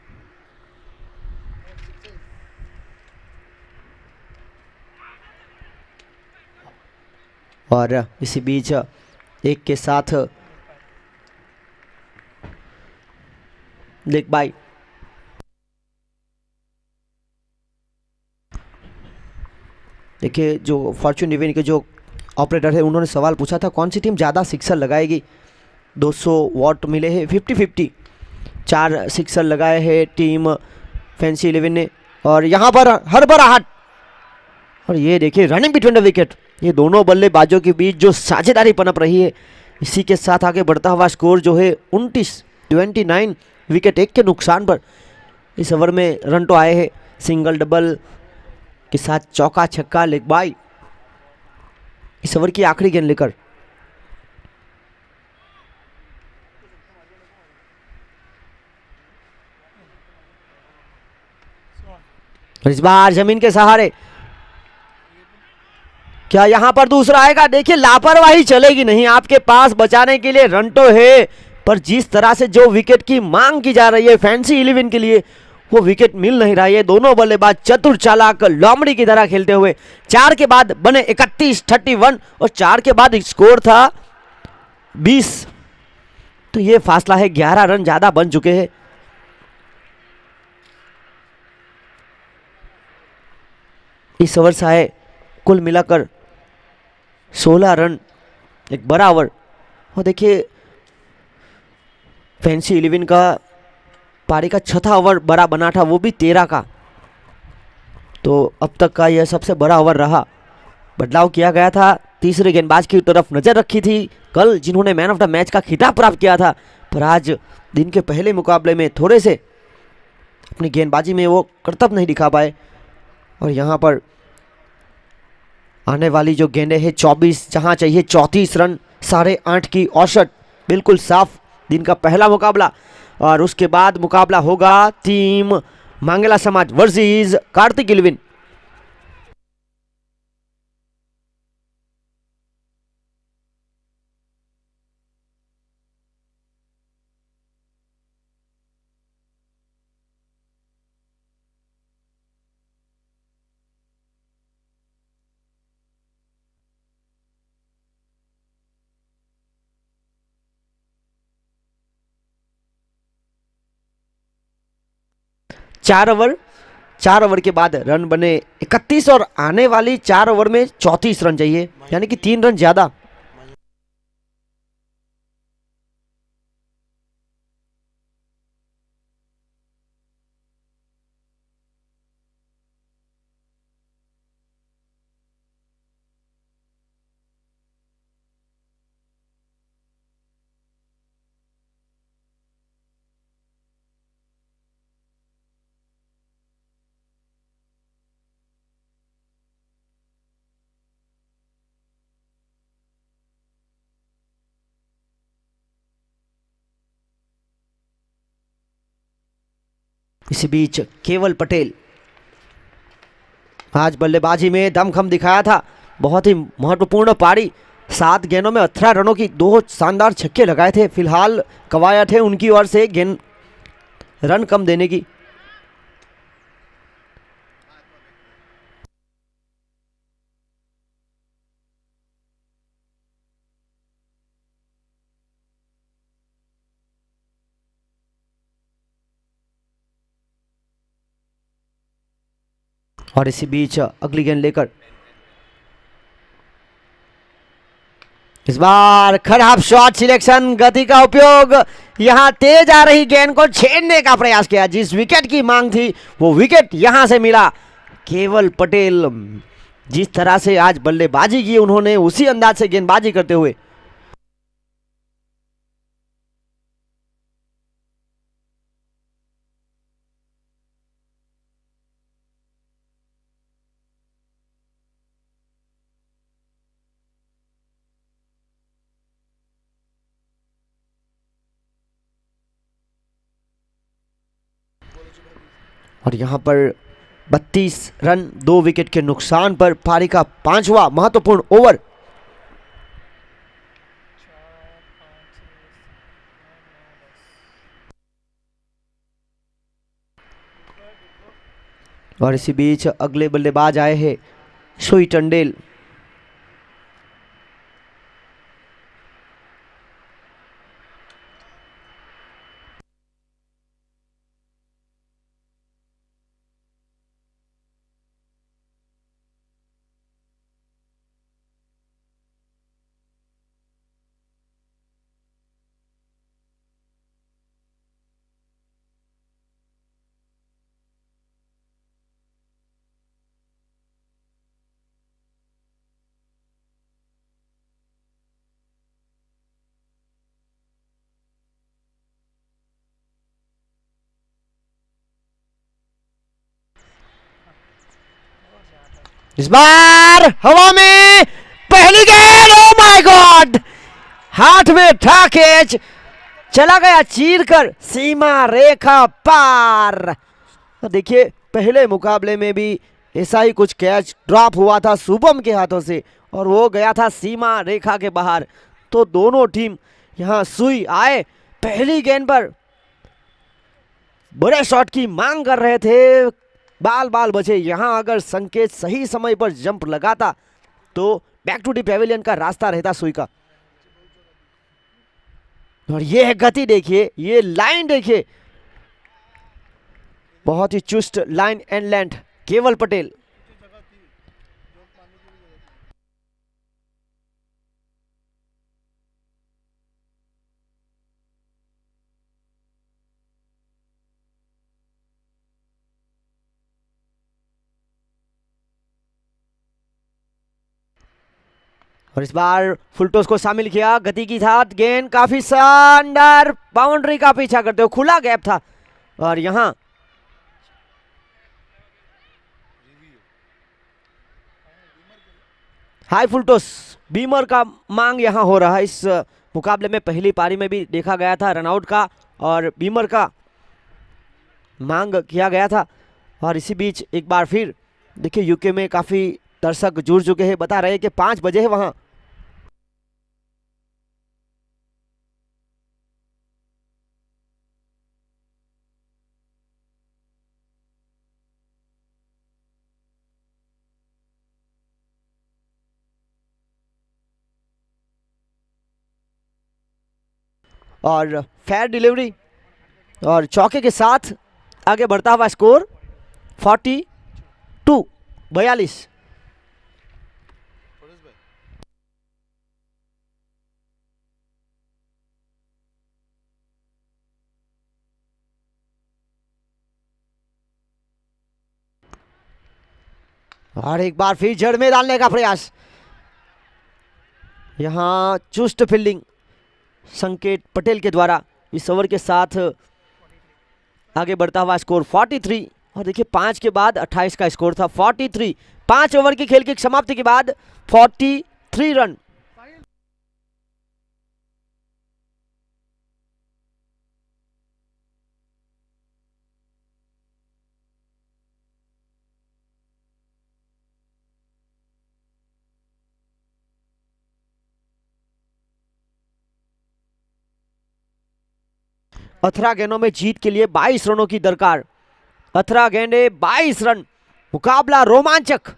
और इसी बीच एक के साथ लेग बाय। देखिए जो फॉर्च्यून इवेंट के जो ऑपरेटर है उन्होंने सवाल पूछा था कौन सी टीम ज़्यादा सिक्सर लगाएगी। 200 वॉट मिले हैं 50-50। 4 सिक्सर लगाए हैं टीम फैंसी 11 ने और यहाँ पर हड़बड़ाहट और ये देखिए रनिंग बिटवीन द विकेट। ये दोनों बल्लेबाजों के बीच जो साझेदारी पनप रही है, इसी के साथ आगे बढ़ता हुआ स्कोर जो है 29 विकेट एक के नुकसान पर। इस ओवर में रन तो आए हैं, सिंगल डबल के साथ चौका छक्का लेग बाय। इस ओवर की आखिरी गेंद लेकर इस बार जमीन के सहारे, क्या यहां पर दूसरा आएगा। देखिए लापरवाही चलेगी नहीं, आपके पास बचाने के लिए रन तो है पर जिस तरह से जो विकेट की मांग की जा रही है फैंसी 11 के लिए वो विकेट मिल नहीं रहा है। दोनों बल्लेबाज चतुर चालाक लोमड़ी की तरह खेलते हुए 4 के बाद बने 31-31 और 4 के बाद स्कोर था 20। तो ये फासला है 11 रन ज्यादा बन चुके हैं। इस ओवर से आए कुल मिलाकर 16 रन, एक बड़ा ओवर। और देखिए फैंसी 11 का पारी का चौथा ओवर बड़ा बना था, वो भी 13 का। तो अब तक का यह सबसे बड़ा ओवर रहा। बदलाव किया गया था, तीसरे गेंदबाज की तरफ नजर रखी थी कल जिन्होंने मैन ऑफ द मैच का खिताब प्राप्त किया था, पर आज दिन के पहले मुकाबले में थोड़े से अपनी गेंदबाजी में वो करतब नहीं दिखा पाए। और यहाँ पर आने वाली जो गेंदें हैं 24, जहां चाहिए 34 रन, 8.5 की औसत, बिल्कुल साफ दिन का पहला मुकाबला। और उसके बाद मुकाबला होगा टीम मांगेला समाज वर्सेस कार्तिक 11। चार ओवर के बाद रन बने 31 और आने वाली 4 ओवर में 34 रन चाहिए, यानी कि 3 रन ज्यादा। इसी बीच केवल पटेल आज बल्लेबाजी में दमखम दिखाया था, बहुत ही महत्वपूर्ण पारी, 7 गेंदों में 18 रनों की 2 शानदार छक्के लगाए थे। फिलहाल कवायद है उनकी ओर से गेंद रन कम देने की। और इसी बीच अगली गेंद लेकर इस बार खराब शॉट सिलेक्शन, गति का उपयोग, यहां तेज आ रही गेंद को छेड़ने का प्रयास किया। जिस विकेट की मांग थी वो विकेट यहां से मिला। केवल पटेल जिस तरह से आज बल्लेबाजी की उन्होंने, उसी अंदाज से गेंदबाजी करते हुए और यहां पर 32 रन 2 विकेट के नुकसान पर पारी का 5वां महत्वपूर्ण ओवर। और इसी बीच अगले बल्लेबाज आए हैं सुई टंडेल। इस बार हवा में पहली गेंद, ओ माय गॉड, हाथ में था कैच, चला गया चीरकर सीमा रेखा पार। देखिए पहले मुकाबले में भी ऐसा ही कुछ कैच ड्रॉप हुआ था शुभम के हाथों से और वो गया था सीमा रेखा के बाहर। तो दोनों टीम यहां सुई आए, पहली गेंद पर बड़े शॉट की मांग कर रहे थे, बाल बाल बचे। यहां अगर संकेत सही समय पर जंप लगाता तो बैक टू दी पेविलियन का रास्ता रहता सुई का। और ये गति देखिए, ये लाइन देखिए, बहुत ही चुस्त लाइन एंड लेंथ केवल पटेल। और इस बार फुलटॉस को शामिल किया, गति की साथ गेंद काफी शानदार, बाउंड्री का पीछा करते हुए, खुला गैप था। और यहां हाई फुलटॉस बीमर का मांग यहां हो रहा है। इस मुकाबले में पहली पारी में भी देखा गया था रनआउट का और बीमर का मांग किया गया था। और इसी बीच एक बार फिर देखिए यूके में काफी दर्शक जुड़ चुके हैं, बता रहे हैं कि 5 बजे है वहां। और फेयर डिलीवरी और चौके के साथ आगे बढ़ता हुआ स्कोर 42 और एक बार फिर जड़ में डालने का प्रयास, यहां चुस्त फील्डिंग संकेत पटेल के द्वारा। इस ओवर के साथ आगे बढ़ता हुआ स्कोर 43। और देखिए 5 के बाद 28 का स्कोर था 43। 5 ओवर की खेल की समाप्ति के बाद 43 रन। 18 गेंदों में जीत के लिए 22 रनों की दरकार। 18 गेंदे 22 रन, मुकाबला रोमांचक।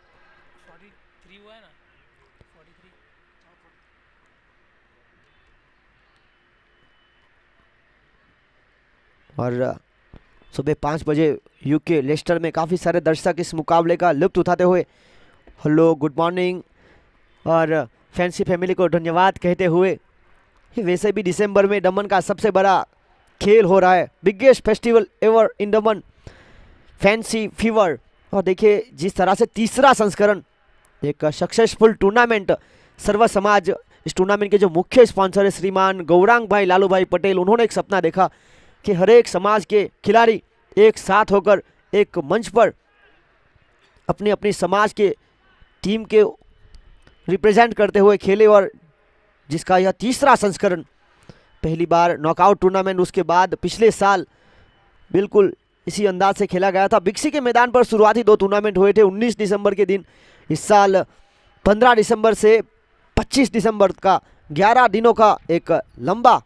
और सुबह 5 बजे यूके लेस्टर में काफ़ी सारे दर्शक इस मुकाबले का लुत्फ उठाते हुए हेलो गुड मॉर्निंग और फैंसी फैमिली को धन्यवाद कहते हुए, वैसे भी दिसंबर में दमन का सबसे बड़ा खेल हो रहा है, biggest festival ever in Daman, fancy fever. और देखिए जिस तरह से तीसरा संस्करण, एक सक्सेसफुल टूर्नामेंट, सर्व समाज इस टूर्नामेंट के जो मुख्य स्पॉन्सर है श्रीमान गौरांग भाई लालू भाई पटेल, उन्होंने एक सपना देखा कि हर एक समाज के खिलाड़ी एक साथ होकर एक मंच पर अपनी अपनी समाज के टीम के रिप्रेजेंट करते हुए खेले। और जिसका यह तीसरा संस्करण, पहली बार नॉकआउट टूर्नामेंट, उसके बाद पिछले साल बिल्कुल इसी अंदाज से खेला गया था। बिक्सी के मैदान पर शुरुआती 2 टूर्नामेंट हुए थे 19 दिसंबर के दिन। इस साल 15 दिसंबर से 25 दिसंबर का 11 दिनों का एक लंबा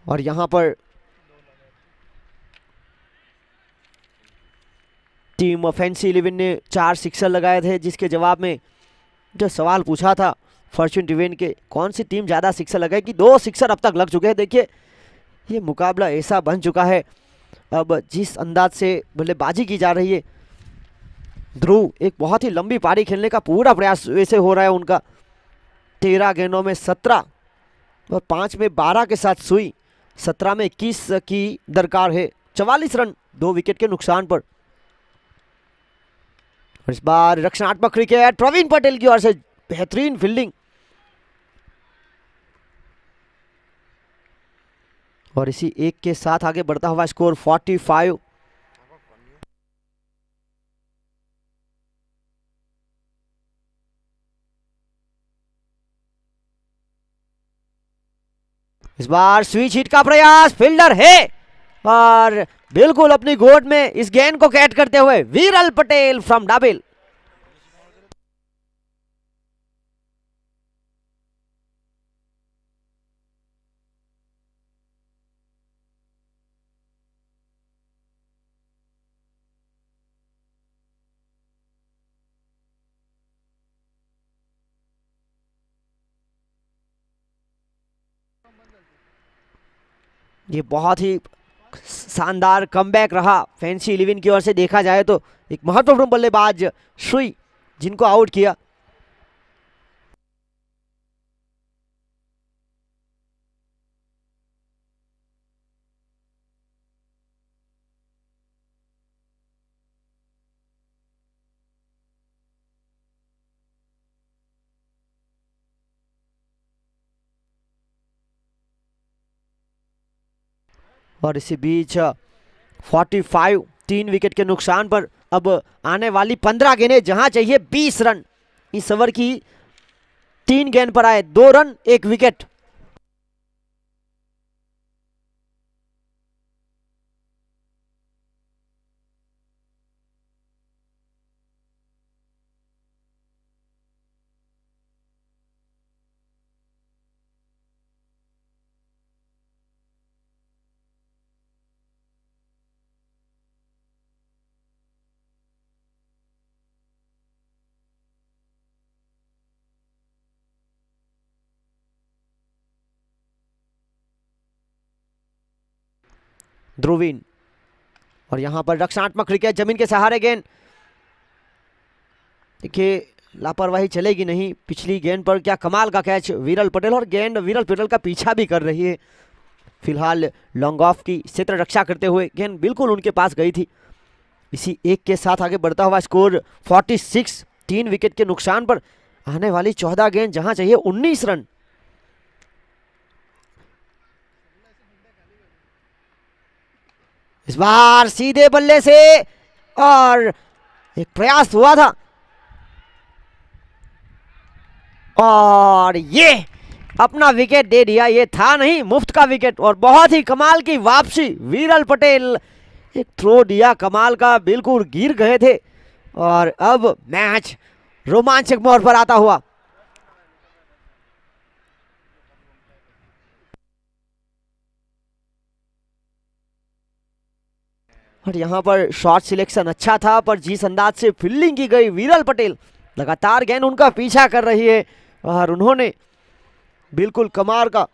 और यहां पर टीम फैंसी 11 ने 4 सिक्सर लगाए थे, जिसके जवाब में जो सवाल पूछा था फॉर्च्यून डिवीजन के कौन सी टीम ज़्यादा सिक्सर लगाएगी, 2 सिक्सर अब तक लग चुके हैं। देखिए ये मुकाबला ऐसा बन चुका है, अब जिस अंदाज से बल्लेबाजी की जा रही है, ध्रुव एक बहुत ही लंबी पारी खेलने का पूरा प्रयास वैसे हो रहा है उनका। 13 गेंदों में 17 और 5 में 12 के साथ सुई, 17 में 21 की दरकार है, 44 रन 2 विकेट के नुकसान पर। इस बार रक्षणात्मक क्रिकेट प्रवीण पटेल की ओर से बेहतरीन फील्डिंग, और इसी एक के साथ आगे बढ़ता हुआ स्कोर 45। इस बार स्विच हिट का प्रयास, फील्डर है और बिल्कुल अपनी गोद में इस गेंद को कैच करते हुए वीरल पटेल फ्रॉम डाबेल। ये बहुत ही शानदार कमबैक रहा फैंसी 11 की ओर से। देखा जाए तो एक महत्वपूर्ण बल्लेबाज सुई जिनको आउट किया। और इसी बीच 45 3 विकेट के नुकसान पर अब आने वाली 15 गेंदें, जहां चाहिए 20 रन। इस ओवर की 3 गेंद पर आए 2 रन 1 विकेट। ध्रुवीन, और यहां पर रक्षणात्मक क्रिकेट, जमीन के सहारे गेंद। देखिए लापरवाही चलेगी नहीं। पिछली गेंद पर क्या कमाल का कैच वीरल पटेल, और गेंद वीरल पटेल का पीछा भी कर रही है। फिलहाल लॉन्ग ऑफ की क्षेत्र रक्षा करते हुए गेंद बिल्कुल उनके पास गई थी। इसी एक के साथ आगे बढ़ता हुआ स्कोर 46 3 विकेट के नुकसान पर आने वाली 14 गेंद, जहां चाहिए 19 रन। इस बार सीधे बल्ले से और एक प्रयास हुआ था और ये अपना विकेट दे दिया। ये था नहीं, मुफ्त का विकेट, और बहुत ही कमाल की वापसी। वीरल पटेल एक थ्रो दिया कमाल का, बिल्कुल गिर गए थे और अब मैच रोमांचक मोड़ पर आता हुआ। और यहां पर शॉट सिलेक्शन अच्छा था, पर जिस अंदाज से फील्डिंग की गई, विरल पटेल लगातार गेंद उनका पीछा कर रही है और उन्होंने बिल्कुल कमाल का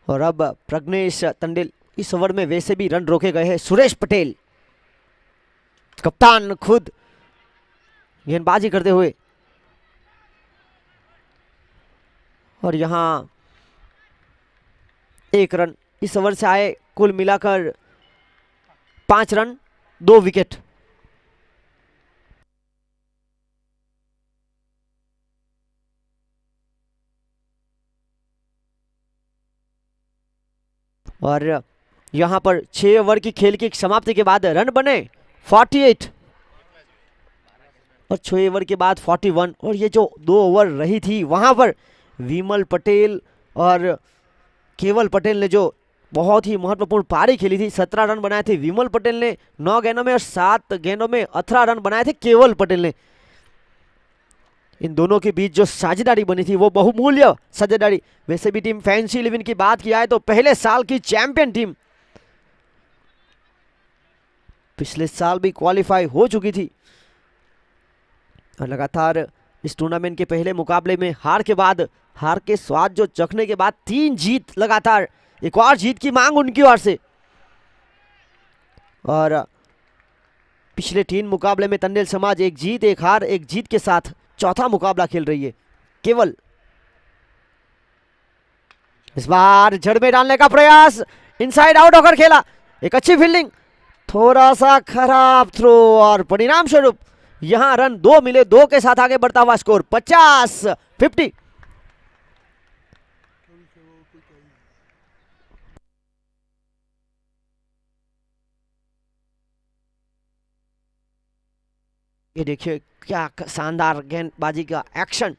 और अब प्रज्ञेश तंडेल, इस ओवर में वैसे भी रन रोके गए हैं। सुरेश पटेल कप्तान खुद गेंदबाजी करते हुए, और यहां 1 रन इस ओवर से आए, कुल मिलाकर 5 रन 2 विकेट। और यहां पर 6 ओवर की खेल की समाप्ति के बाद रन बने 48 और 6 ओवर के बाद 41। और ये जो 2 ओवर रही थी, वहां पर विमल पटेल और केवल पटेल ने जो बहुत ही महत्वपूर्ण पारी खेली थी। 17 रन बनाए थे विमल पटेल ने 9 गेंदों में, और 7 गेंदों में 18 रन बनाए थे केवल पटेल ने। इन दोनों के बीच जो साझेदारी बनी थी वो बहुमूल्य साझेदारी। वैसे भी टीम फैंसी 11 की बात किया है तो पहले साल की चैंपियन टीम, पिछले साल भी क्वालिफाई हो चुकी थी, और लगातार इस टूर्नामेंट के पहले मुकाबले में हार के बाद, हार के स्वाद जो चखने के बाद 3 जीत लगातार, एक और जीत की मांग उनकी ओर से। और पिछले 3 मुकाबले में तंडेल समाज 1 जीत 1 हार 1 जीत के साथ चौथा मुकाबला खेल रही है। केवल इस बार जड़ में डालने का प्रयास, इनसाइड आउट होकर खेला, एक अच्छी फील्डिंग, थोड़ा सा खराब थ्रो, और परिणाम स्वरूप यहां रन 2 मिले। 2 के साथ आगे बढ़ता हुआ स्कोर 50-50। ये देखिए क्या शानदार गेंदबाजी का एक्शन।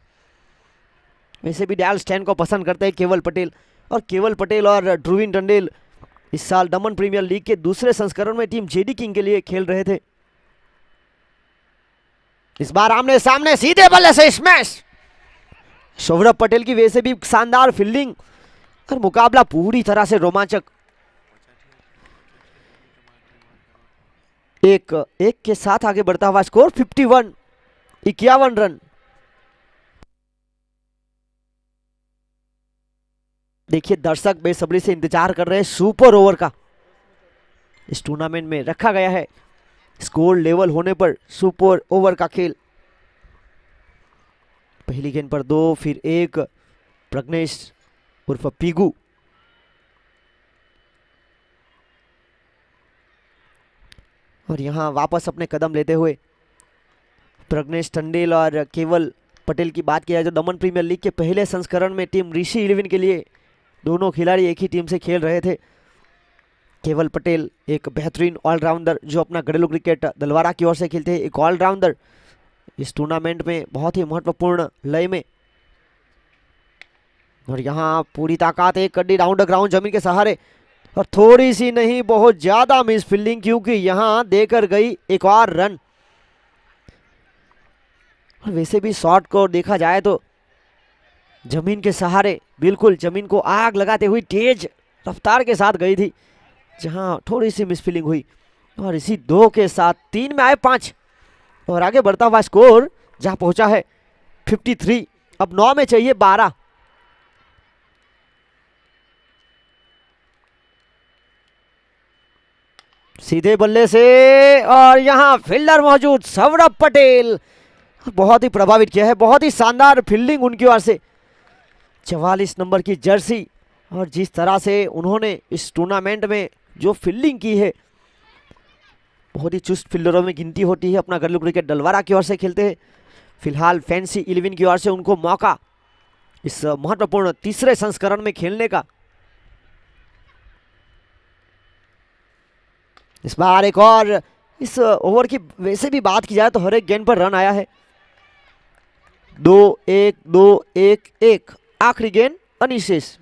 वैसे भी डैल स्टैन को पसंद करते हैं केवल पटेल, और केवल पटेल और ध्रुवीन टंडेल इस साल दमन प्रीमियर लीग के दूसरे संस्करण में टीम जेडी किंग के लिए खेल रहे थे। इस बार आमने सामने सीधे बल्ले से स्मैश। सौरभ पटेल की वैसे भी शानदार फील्डिंग, और मुकाबला पूरी तरह से रोमांचक। एक के साथ आगे बढ़ता हुआ स्कोर 51, 51 रन। देखिए दर्शक बेसब्री से इंतजार कर रहे हैं सुपर ओवर का। इस टूर्नामेंट में रखा गया है स्कोर लेवल होने पर सुपर ओवर का खेल। पहली गेंद पर 2, फिर 1, प्रज्ञेश उर्फ पीगू, और यहां वापस अपने कदम लेते हुए प्रज्ञेश टंडेल और केवल पटेल की बात किया जाए तो दमन प्रीमियर लीग के पहले संस्करण में टीम ऋषि 11 के लिए दोनों खिलाड़ी एक ही टीम से खेल रहे थे। केवल पटेल एक बेहतरीन ऑलराउंडर जो अपना घरेलू क्रिकेट दलवारा की ओर से खेलते हैं, एक ऑलराउंडर इस टूर्नामेंट में बहुत ही महत्वपूर्ण लय में। और यहां पूरी ताकत, एक कड्डी राउंड ग्राउंड जमीन के सहारे, और थोड़ी सी नहीं बहुत ज्यादा मिस फील्डिंग, क्योंकि यहां देकर गई एक और रन। और वैसे भी शॉट को देखा जाए तो जमीन के सहारे, बिल्कुल जमीन को आग लगाते हुई तेज रफ्तार के साथ गई थी, जहां थोड़ी सी मिस फील्डिंग हुई। और इसी 2 के साथ 3 में आए 5, और आगे बढ़ता हुआ स्कोर जहां पहुंचा है 53। अब 9 में चाहिए 12। सीधे बल्ले से, और यहां फील्डर मौजूद सौरभ पटेल बहुत ही प्रभावित किया है। बहुत ही शानदार फील्डिंग उनकी ओर से। 44 नंबर की जर्सी, और जिस तरह से उन्होंने इस टूर्नामेंट में जो फील्डिंग की है, बहुत ही चुस्त फील्डरों में गिनती होती है। अपना घरेलू क्रिकेट डलवारा की ओर से खेलते हैं। फिलहाल फैंसी 11 की ओर से उनको मौका इस महत्वपूर्ण तीसरे संस्करण में खेलने का। इस बार एक और इस ओवर की वैसे भी बात की जाए तो हर एक गेंद पर रन आया है। 2-1, 2-1-1 आखिरी गेंद अनिशेष।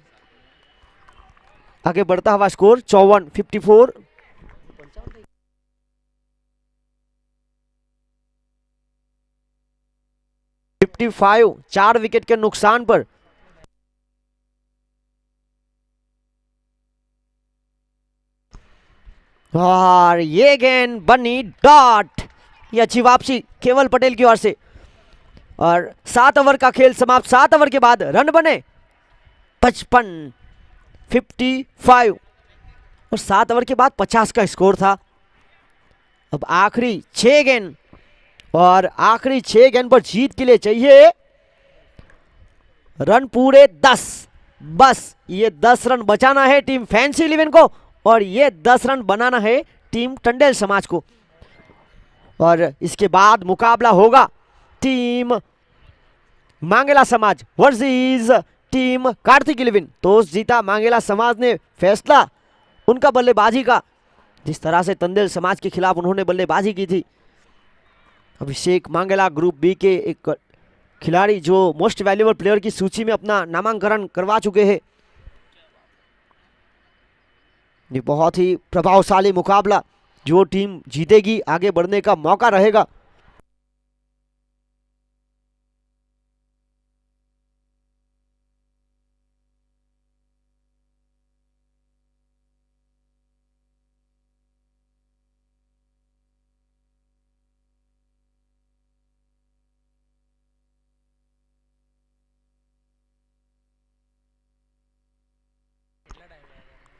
आगे बढ़ता हुआ स्कोर 54, 54। 55, 4 विकेट के नुकसान पर। और ये गेंद बनी डॉट। ये अच्छी वापसी केवल पटेल की ओर से। और 7 ओवर का खेल समाप्त। 7 ओवर के बाद रन बने 55, 55 और 7 ओवर के बाद 50 का स्कोर था। अब आखिरी 6 गेंद, और आखिरी 6 गेंद पर जीत के लिए चाहिए रन पूरे 10। बस ये 10 रन बचाना है टीम फैंसी 11 को, और ये 10 रन बनाना है टीम टंडेल समाज को। और इसके बाद मुकाबला होगा टीम मांगेला समाज वर्सेस टीम कार्तिक 11। टॉस जीता मांगेला समाज ने। फैसला उनका बल्लेबाजी का, जिस तरह से टंडेल समाज के खिलाफ उन्होंने बल्लेबाजी की थी। अभिषेक मांगेला ग्रुप बी के एक खिलाड़ी जो मोस्ट वैल्यूएबल प्लेयर की सूची में अपना नामांकन करवा चुके हैं। ये बहुत ही प्रभावशाली मुकाबला, जो टीम जीतेगी आगे बढ़ने का मौका रहेगा।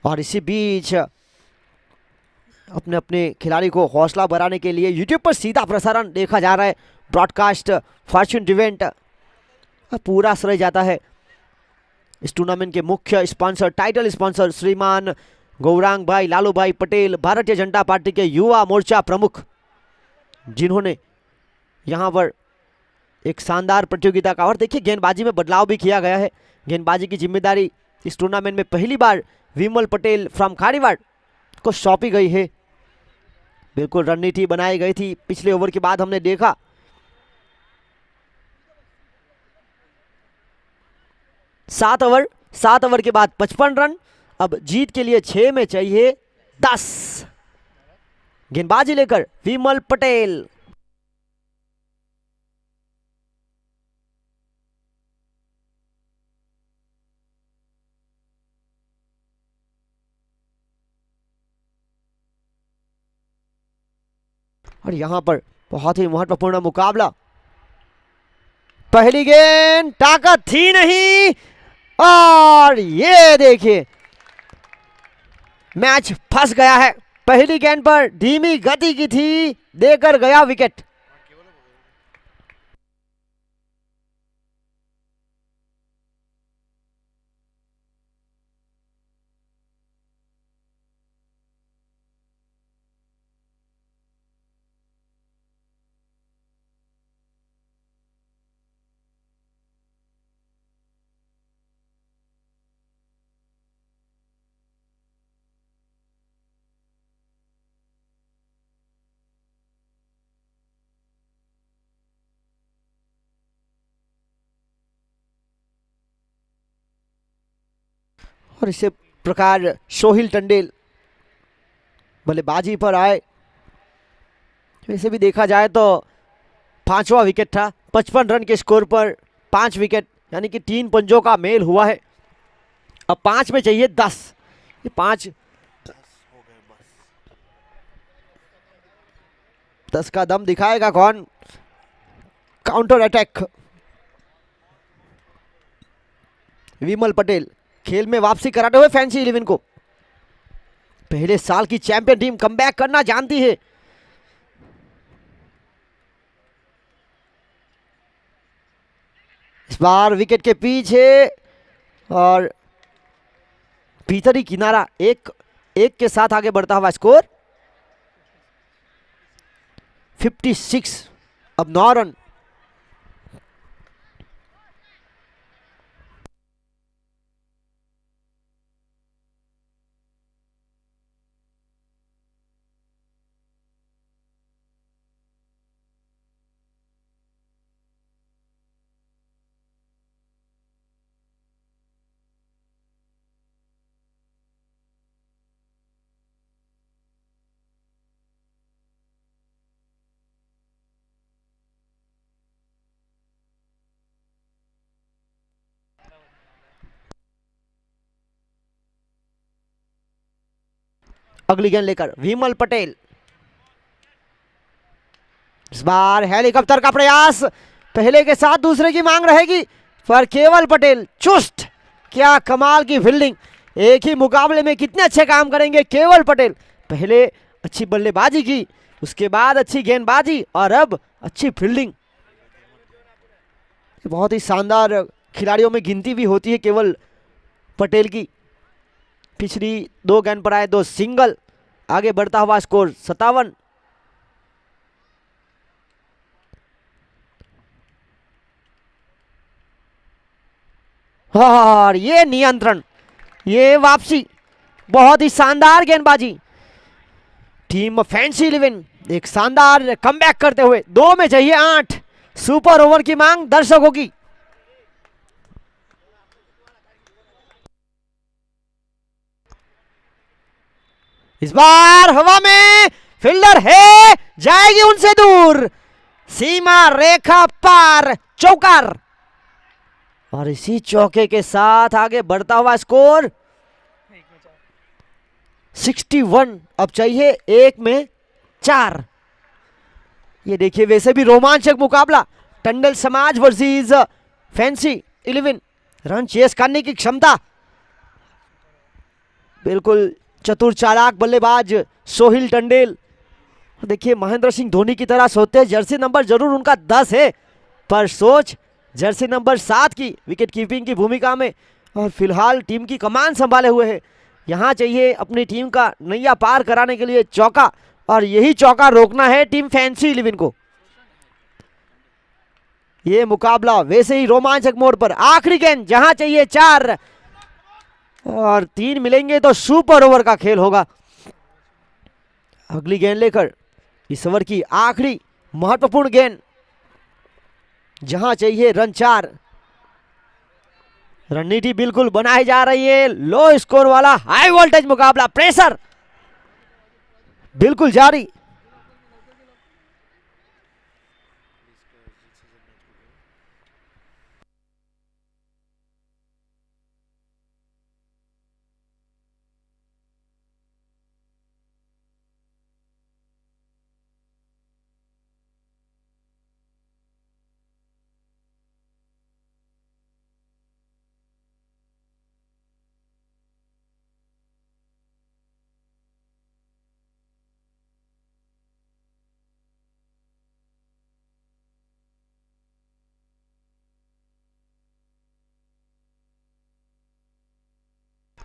और इसी बीच अपने अपने खिलाड़ी को हौसला बढ़ाने के लिए यूट्यूब पर सीधा प्रसारण देखा जा रहा है। ब्रॉडकास्ट फॉर्च्यून इवेंट पूरा श्रेय जाता है इस टूर्नामेंट के मुख्य स्पॉन्सर, टाइटल स्पॉन्सर श्रीमान गौरांग भाई लालू भाई पटेल, भारतीय जनता पार्टी के युवा मोर्चा प्रमुख, जिन्होंने यहां पर एक शानदार प्रतियोगिता का, और देखिए गेंदबाजी में बदलाव भी किया गया है। गेंदबाजी की जिम्मेदारी इस टूर्नामेंट में पहली बार विमल पटेल फ्रॉम खारीवाड़ को सौंपी गई है। बिल्कुल रणनीति बनाई गई थी। पिछले ओवर के बाद हमने देखा 7 ओवर के बाद 55 रन। अब जीत के लिए 6 में चाहिए 10। गेंदबाजी लेकर विमल पटेल। और यहां पर बहुत ही महत्वपूर्ण मुकाबला। पहली गेंद ताकत थी नहीं, और ये देखिए मैच फंस गया है। पहली गेंद पर धीमी गति की थी, देकर गया विकेट। और इसी प्रकार सोहिल टंडेल बल्लेबाजी पर आए। वैसे भी देखा जाए तो 5वां विकेट था। 55 रन के स्कोर पर 5 विकेट, यानी कि 3 पंजों का मेल हुआ है। अब 5 में चाहिए 10। ये 5 10 का दम दिखाएगा कौन? Counter attack. विमल पटेल खेल में वापसी कराते हुए फैंसी 11 को। पहले साल की चैंपियन टीम कमबैक करना जानती है। इस बार विकेट के पीछे और भीतरी किनारा एक एक के साथ आगे बढ़ता हुआ स्कोर 56। अब 9 रन। अगली गेंद लेकर विमल पटेल। इस बार हेलीकॉप्टर का प्रयास, पहले के साथ दूसरे की मांग रहेगी पर केवल पटेल चुस्त। क्या कमाल की फील्डिंग, एक ही मुकाबले में कितने अच्छे काम करेंगे केवल पटेल। पहले अच्छी बल्लेबाजी की, उसके बाद अच्छी गेंदबाजी और अब अच्छी फील्डिंग। बहुत ही शानदार खिलाड़ियों में गिनती भी होती है केवल पटेल की। पिछली 2 गेंद पर आए 2 सिंगल, आगे बढ़ता हुआ स्कोर 57। और ये नियंत्रण, ये वापसी, बहुत ही शानदार गेंदबाजी। टीम फैंसी 11 एक शानदार कमबैक करते हुए 2 में चाहिए 8। सुपर ओवर की मांग दर्शकों की। इस बार हवा में, फील्डर है, जाएगी उनसे दूर, सीमा रेखा पार, चौकार। और इसी चौके के साथ आगे बढ़ता हुआ स्कोर 61। अब चाहिए 1 में 4। ये देखिए वैसे भी रोमांचक मुकाबला, टंडल समाज वर्सेस फैंसी 11। रन चेस करने की क्षमता, बिल्कुल चतुर चालाक बल्लेबाज सोहिल टंडेल। देखिए महेंद्र सिंह धोनी की तरह सोचते हैं, जर्सी नंबर जरूर उनका 10 है पर सोच जर्सी नंबर 7 की विकेट कीपिंग की भूमिका में, और फिलहाल टीम की कमान संभाले हुए है। यहां चाहिए अपनी टीम का नैया पार कराने के लिए चौका, और यही चौका रोकना है टीम फैंसी 11 को। ये मुकाबला वैसे ही रोमांचक मोड़ पर, आखिरी गेंद जहां चाहिए 4 और 3 मिलेंगे तो सुपर ओवर का खेल होगा। अगली गेंद लेकर इस ओवर की आखिरी महत्वपूर्ण गेंद, जहां चाहिए रन 4। रणनीति बिल्कुल बनाई जा रही है, लो स्कोर वाला हाई वोल्टेज मुकाबला, प्रेशर बिल्कुल जारी।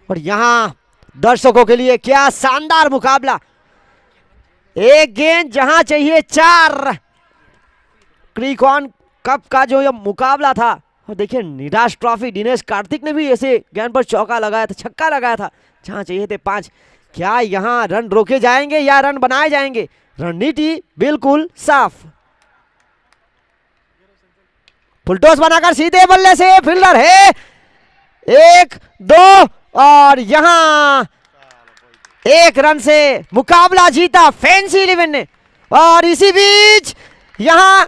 और यहां दर्शकों के लिए क्या शानदार मुकाबला, एक गेंद जहां चाहिए 4। क्रिकॉन कप का जो यह मुकाबला था, और देखिए निराश ट्रॉफी दिनेश कार्तिक ने भी ऐसे गेंद पर चौका लगाया था, छक्का लगाया था, जहां चाहिए थे 5। क्या यहां रन रोके जाएंगे या रन बनाए जाएंगे? रणनीति बिल्कुल साफ, फुलटॉस बनाकर सीधे बल्ले से, फील्डर है 1 2 और यहां 1 रन से मुकाबला जीता फैंसी 11 ने। और इसी बीच यहां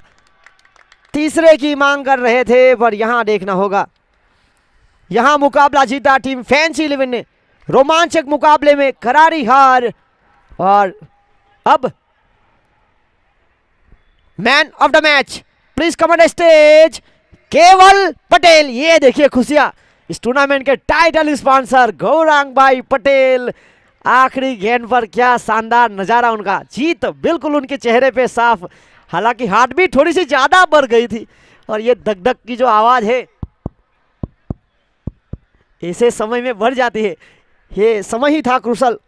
तीसरे की मांग कर रहे थे, पर यहां देखना होगा, यहां मुकाबला जीता टीम फैंसी 11 ने। रोमांचक मुकाबले में करारी हार, और अब man of the match please come on stage केवल पटेल। ये देखिए खुशियां, इस टूर्नामेंट के टाइटल स्पॉन्सर गौरांग भाई पटेल। आखिरी गेंद पर क्या शानदार नजारा उनका, जीत बिल्कुल उनके चेहरे पे साफ, हालांकि हार्ट भी थोड़ी सी ज्यादा बढ़ गई थी, और ये धक धक की जो आवाज है ऐसे समय में बढ़ जाती है। ये समय ही था क्रूशल।